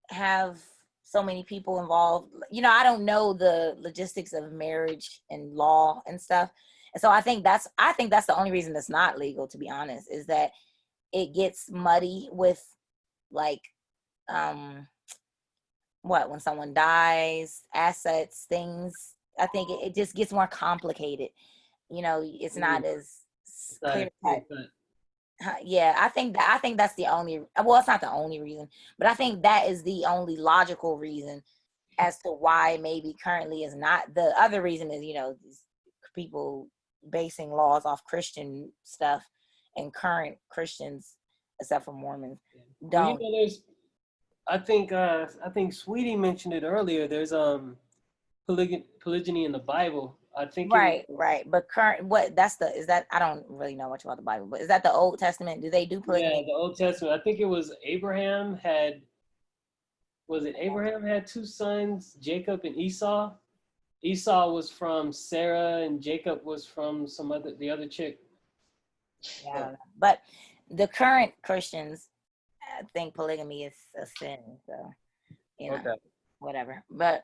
have so many people involved. I don't know the logistics of marriage and law and stuff. And so I think that's the only reason it's not legal, to be honest, is that it gets muddy with, like, when someone dies, assets, things. I think it just gets more complicated. It's not as clear cut. Yeah, I think that's the only, well, it's not the only reason, but I think that is the only logical reason as to why maybe currently is not. The other reason is, these people basing laws off Christian stuff, and current Christians, except for Mormons, don't. Well, I think Sweetie mentioned it earlier. There's polygyny in the Bible. I think Right. But is that, I don't really know much about the Bible, but is that the Old Testament? Do they do polygamy? Yeah, the Old Testament. I think it was Abraham had two sons, Jacob and Esau? Esau was from Sarah and Jacob was from the other chick. Yeah, I don't know. But the current Christians, I think polygamy is a sin, so Okay. whatever. But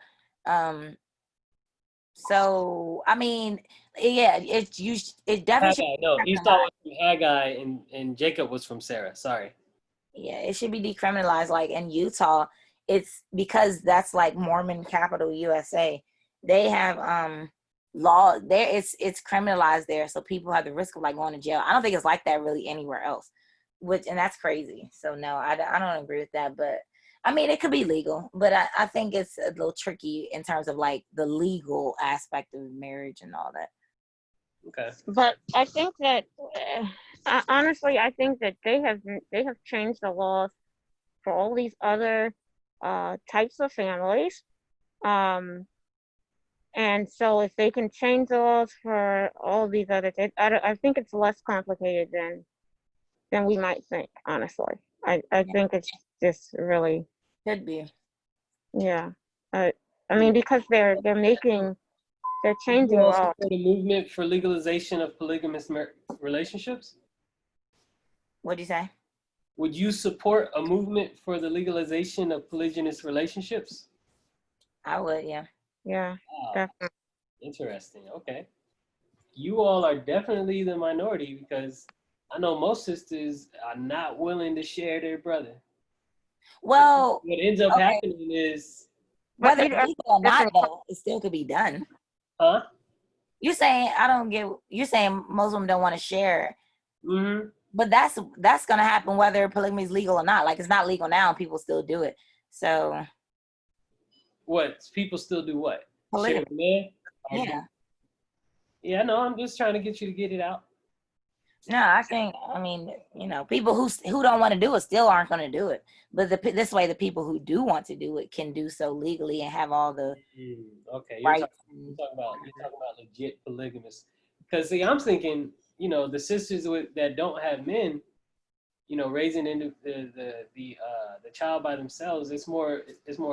so I mean, yeah, it definitely Haggai. No, Esau was from Haggai and Jacob was from Sarah. Sorry. Yeah, it should be decriminalized. Like in Utah, it's because that's like Mormon capital USA. They have law there. It's criminalized there, so people have the risk of like going to jail. I don't think it's like that really anywhere else, and that's crazy. So no, I don't agree with that. But I mean, it could be legal, but I think it's a little tricky in terms of like the legal aspect of marriage and all that. Okay. But I think that honestly, I think that they have changed the laws for all these other types of families. And so if they can change the laws for all these other things, I think it's less complicated than we might think, honestly. I think it's just really Could be. Yeah. I mean, because they're changing You all laws. support a movement for legalization of polygamous relationships? What'd you say? Would you support a movement for the legalization of polygynous relationships? I would, yeah. Yeah, Wow. definitely. Interesting. Okay. You all are definitely the minority because I know most sisters are not willing to share their brother. Well, what ends up happening is whether it's legal or not, though, it still could be done. Huh? You're saying you're saying most of them don't want to share. Mm-hmm. But that's gonna happen whether polygamy is legal or not. Like, it's not legal now and people still do it. So what? People still do what? polygamy. Share man? Yeah. Yeah, no, I'm just trying to get you to get it out. No, I mean, people who don't want to do it still aren't going to do it. But this way, the people who do want to do it can do so legally and have all the okay. rights. You're talking about legit polygamists. Because see, I'm thinking, the sisters that don't have men, raising into the child by themselves, it's more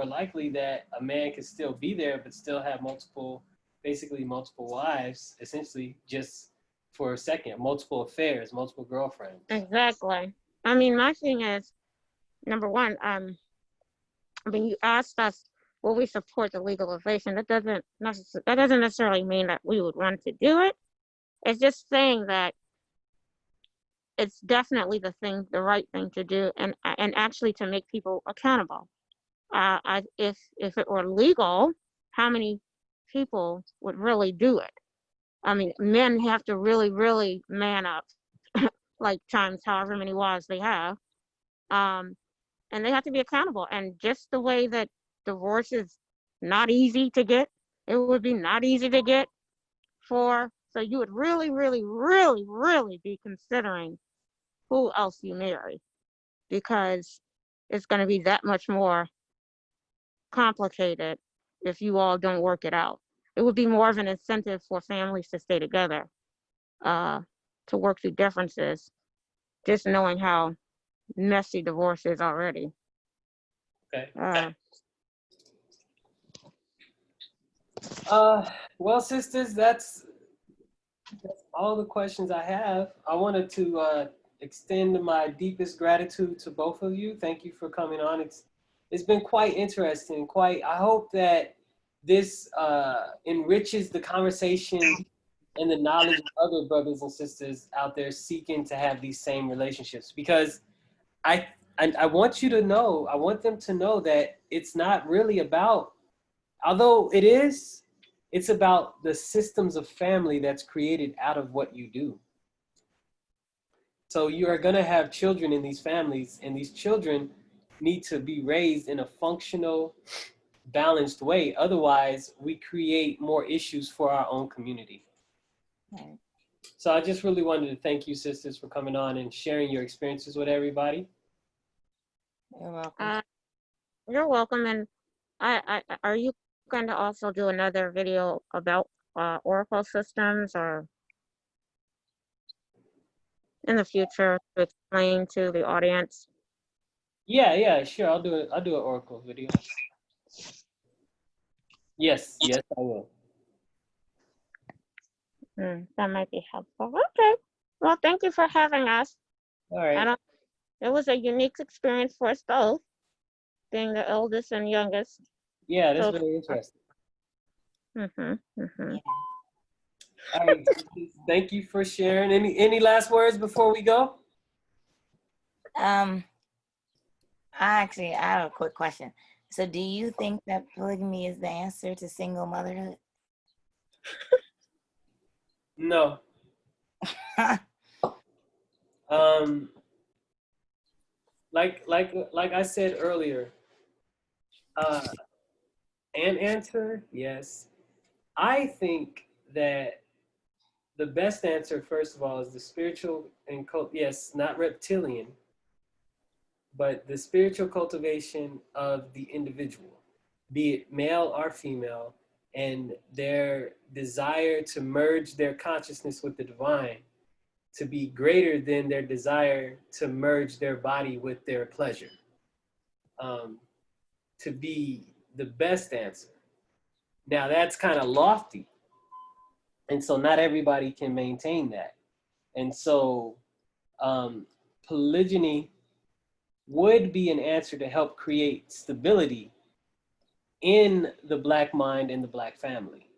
likely that a man can still be there but still have multiple wives, essentially just for a second, multiple affairs, multiple girlfriends. Exactly. I mean, my thing is, number one, when you asked us will we support the legalization, that doesn't necessarily mean that we would want to do it. It's just saying that it's definitely the right thing to do, and actually to make people accountable. If it were legal, how many people would really do it. I mean, men have to really, really man up, like times however many wives they have. Um, and they have to be accountable. And just the way that divorce is not easy to get, it would be not easy to get so you would really, really, really, really be considering who else you marry, because it's going to be that much more complicated if you all don't work it out. It would be more of an incentive for families to stay together, uh, to work through differences, just knowing how messy divorce is already. Okay. Uh, Well, sisters, that's all the questions I have. I wanted to extend my deepest gratitude to both of you. Thank you for coming on. It's been quite interesting. I hope that this enriches the conversation and the knowledge of other brothers and sisters out there seeking to have these same relationships. Because I I want you to know, I want them to know that it's not really about, although it is, it's about the systems of family that's created out of what you do. So you are going to have children in these families, and these children need to be raised in a functional, balanced way. Otherwise, we create more issues for our own community. Right. So I just really wanted to thank you, sisters, for coming on and sharing your experiences with everybody. You're welcome. you're welcome. And are you going to also do another video about Oracle systems, or in the future, to explain to the audience? Yeah, sure. I'll do it. I'll do an Oracle video. Yes, I will. That might be helpful. Okay. Well, thank you for having us. All right. It was a unique experience for us both, being the eldest and youngest. Yeah, that's So, very interesting. Yeah. All right. Thank you for sharing. Any last words before we go? I have a quick question. So do you think that polygamy is the answer to single motherhood? No. Um, like I said earlier, an answer, yes. I think that the best answer, first of all, is the spiritual and yes, not reptilian, but the spiritual cultivation of the individual, be it male or female, and their desire to merge their consciousness with the divine to be greater than their desire to merge their body with their pleasure, to be the best answer. Now, that's kind of lofty. And so not everybody can maintain that. And so polygyny would be an answer to help create stability in the Black mind and the Black family.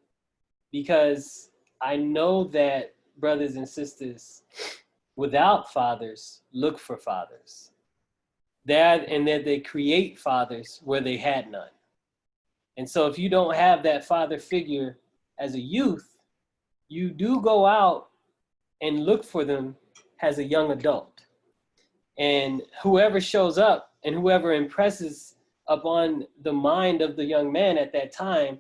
Because I know that brothers and sisters without fathers look for fathers. And that they create fathers where they had none. And so if you don't have that father figure as a youth, you do go out and look for them as a young adult. And whoever shows up and whoever impresses upon the mind of the young man at that time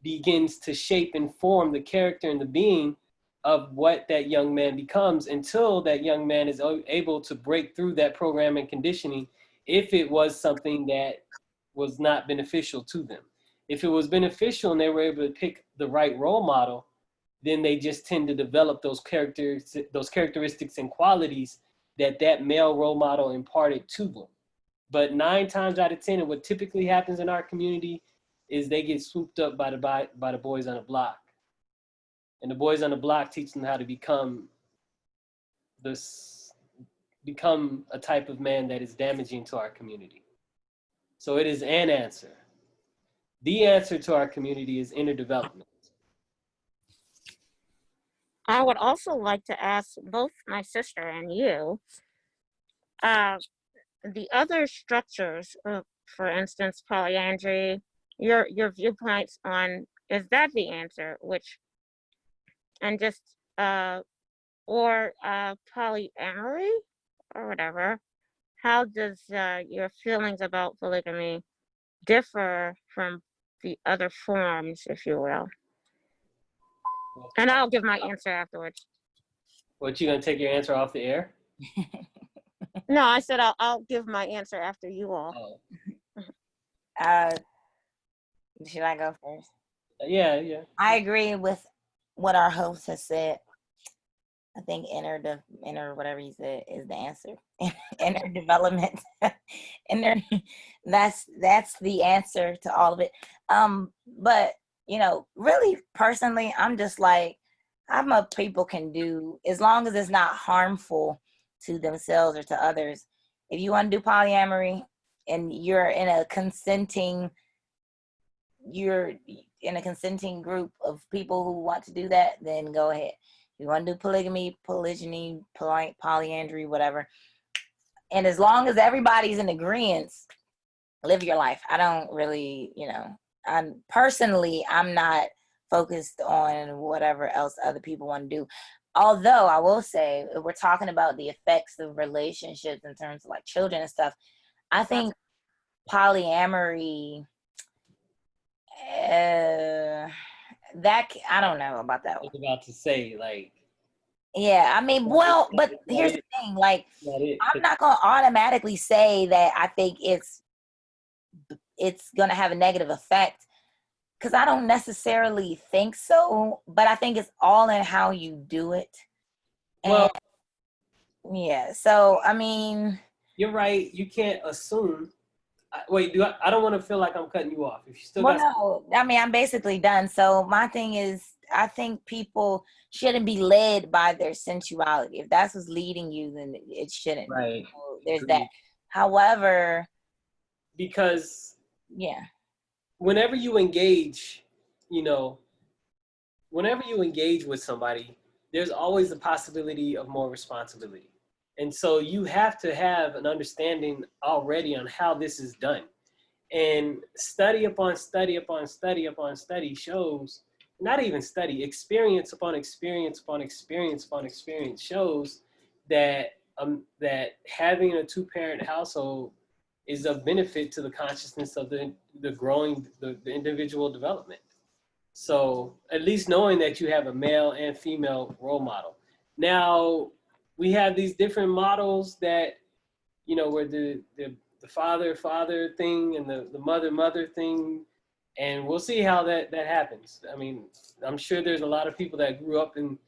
begins to shape and form the character and the being of what that young man becomes, until that young man is able to break through that program and conditioning, if it was something that was not beneficial to them. If it was beneficial and they were able to pick the right role model, then they just tend to develop those characteristics and qualities that male role model imparted to them. But 9 times out of 10, and what typically happens in our community is they get swooped up by the boys on the block. And the boys on the block teach them how to become a type of man that is damaging to our community. So it is an answer. The answer to our community is inner development. I would also like to ask both my sister and you, the other structures, for instance, polyandry, your viewpoints on, is that the answer, which, and just or polyamory or whatever. How does your feelings about polygamy differ from the other forms, if you will? And I'll give my answer afterwards. What, you gonna take your answer off the air? No, I said I'll give my answer after you all. Oh. Should I go first? Yeah. I agree with what our host has said. I think inner whatever he said is the answer. Inner development. That's the answer to all of it. But really personally, I'm just like, I'm a people can do, as long as it's not harmful to themselves or to others. If you want to do polyamory and you're in a consenting group of people who want to do that, then go ahead. You want to do polygamy, polygyny, polyandry, whatever. And as long as everybody's in agreement, live your life. I don't really, I'm not focused on whatever else other people want to do. Although I will say, if we're talking about the effects of relationships in terms of like children and stuff, I think polyamory, I don't know about that I one. was about to say, like. Yeah, I mean, well, but here's the thing, like, I'm not gonna automatically say that I think it's gonna have a negative effect, because I don't necessarily think so, but I think it's all in how you do it. And yeah, so I mean, you're right. You can't assume. Wait, I don't want to feel like I'm cutting you off. If you still no, I mean, I'm basically done. So my thing is, I think people shouldn't be led by their sensuality. If that's what's leading you, then it shouldn't. Right. So there's that. However, because yeah, whenever you engage, whenever you engage with somebody, there's always the possibility of more responsibility. And so you have to have an understanding already on how this is done. And study upon study upon study upon study shows, not even study, experience upon experience upon experience upon experience shows that that having a two-parent household is of benefit to the consciousness of the growing, the individual development. So at least knowing that you have a male and female role model. Now, we have these different models that, where the father thing and the mother thing, and we'll see how that happens. I mean, I'm sure there's a lot of people that grew up in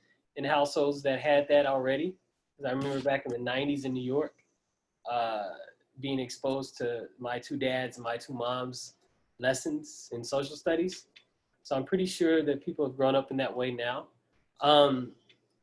households that had that already. Because I remember back in the 90s in New York, being exposed to my two dads and my two moms lessons in social studies. So I'm pretty sure that people have grown up in that way now.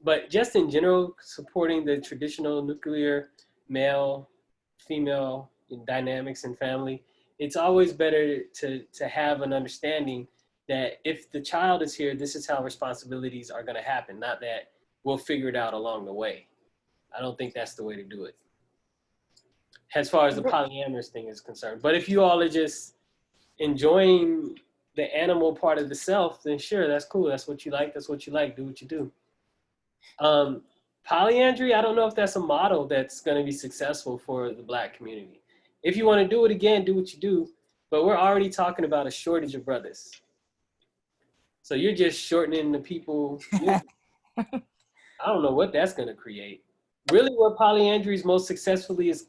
But just in general, supporting the traditional nuclear male, female dynamics in family, it's always better to have an understanding that if the child is here, this is how responsibilities are going to happen, not that we'll figure it out along the way. I don't think that's the way to do it, as far as the polyamorous thing is concerned. But if you all are just enjoying the animal part of the self, then sure, that's cool. That's what you like. That's what you like. Do what you do. Polyandry, I don't know if that's a model that's going to be successful for the Black community. If you want to do it again, do what you do. But we're already talking about a shortage of brothers. So you're just shortening the people. I don't know what that's going to create. Really, where polyandry is most successfully is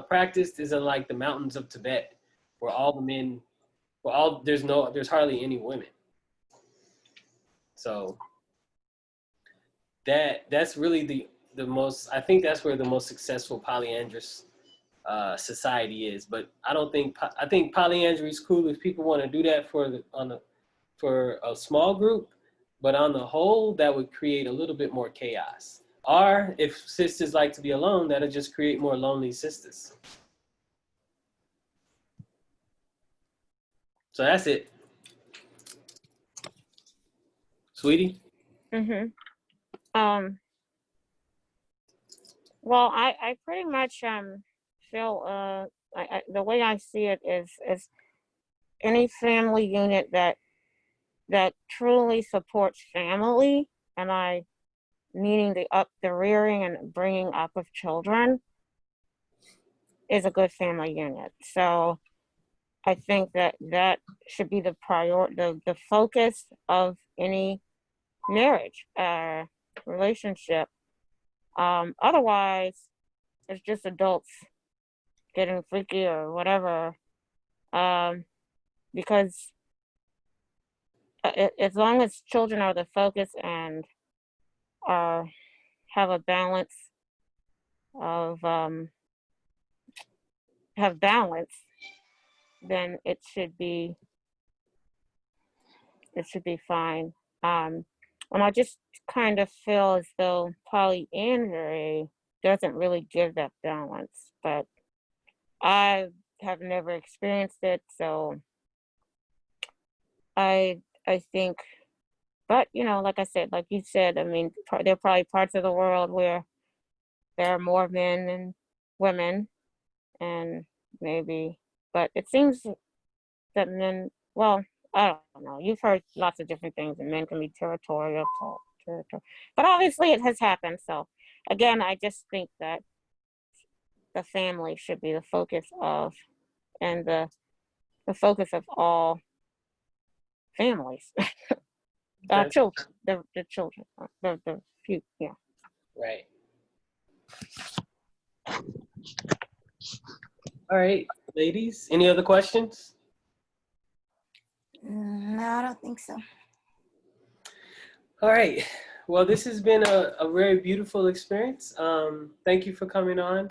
practiced is in like the mountains of Tibet, where all the men, there's hardly any women. So that's really the most, I think that's where the most successful polyandrous society is. But I think polyandry is cool if people want to do that for a small group, but on the whole, that would create a little bit more chaos. Or if sisters like to be alone, that'll just create more lonely sisters. So that's it. Sweetie? Well, I pretty much feel the way I see it is any family unit that truly supports family, and I meaning the rearing and bringing up of children, is a good family unit. So I think that should be the focus of any marriage, relationship. Otherwise, it's just adults getting freaky or whatever. Because as long as children are the focus and are have a balance of have balance, then it should be fine. And I just kind of feel as though polyandry doesn't really give that balance, but I have never experienced it, so I think, but like I said, like you said, I mean, there are probably parts of the world where there are more men than women, and maybe, but it seems that men, well, I don't know. You've heard lots of different things, and men can be territorial, but obviously it has happened. So again, I just think that the family should be the focus of, and the focus of all families. Children, the children, the few, yeah. Right. All right, ladies, any other questions? No, I don't think so. All right. Well, this has been a very beautiful experience. Thank you for coming on.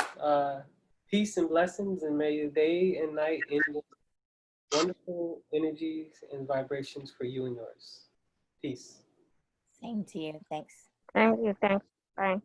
Peace and blessings, and may your day and night end with wonderful energies and vibrations for you and yours. Peace. Same to you. Thanks. Thank you. Thanks. Bye.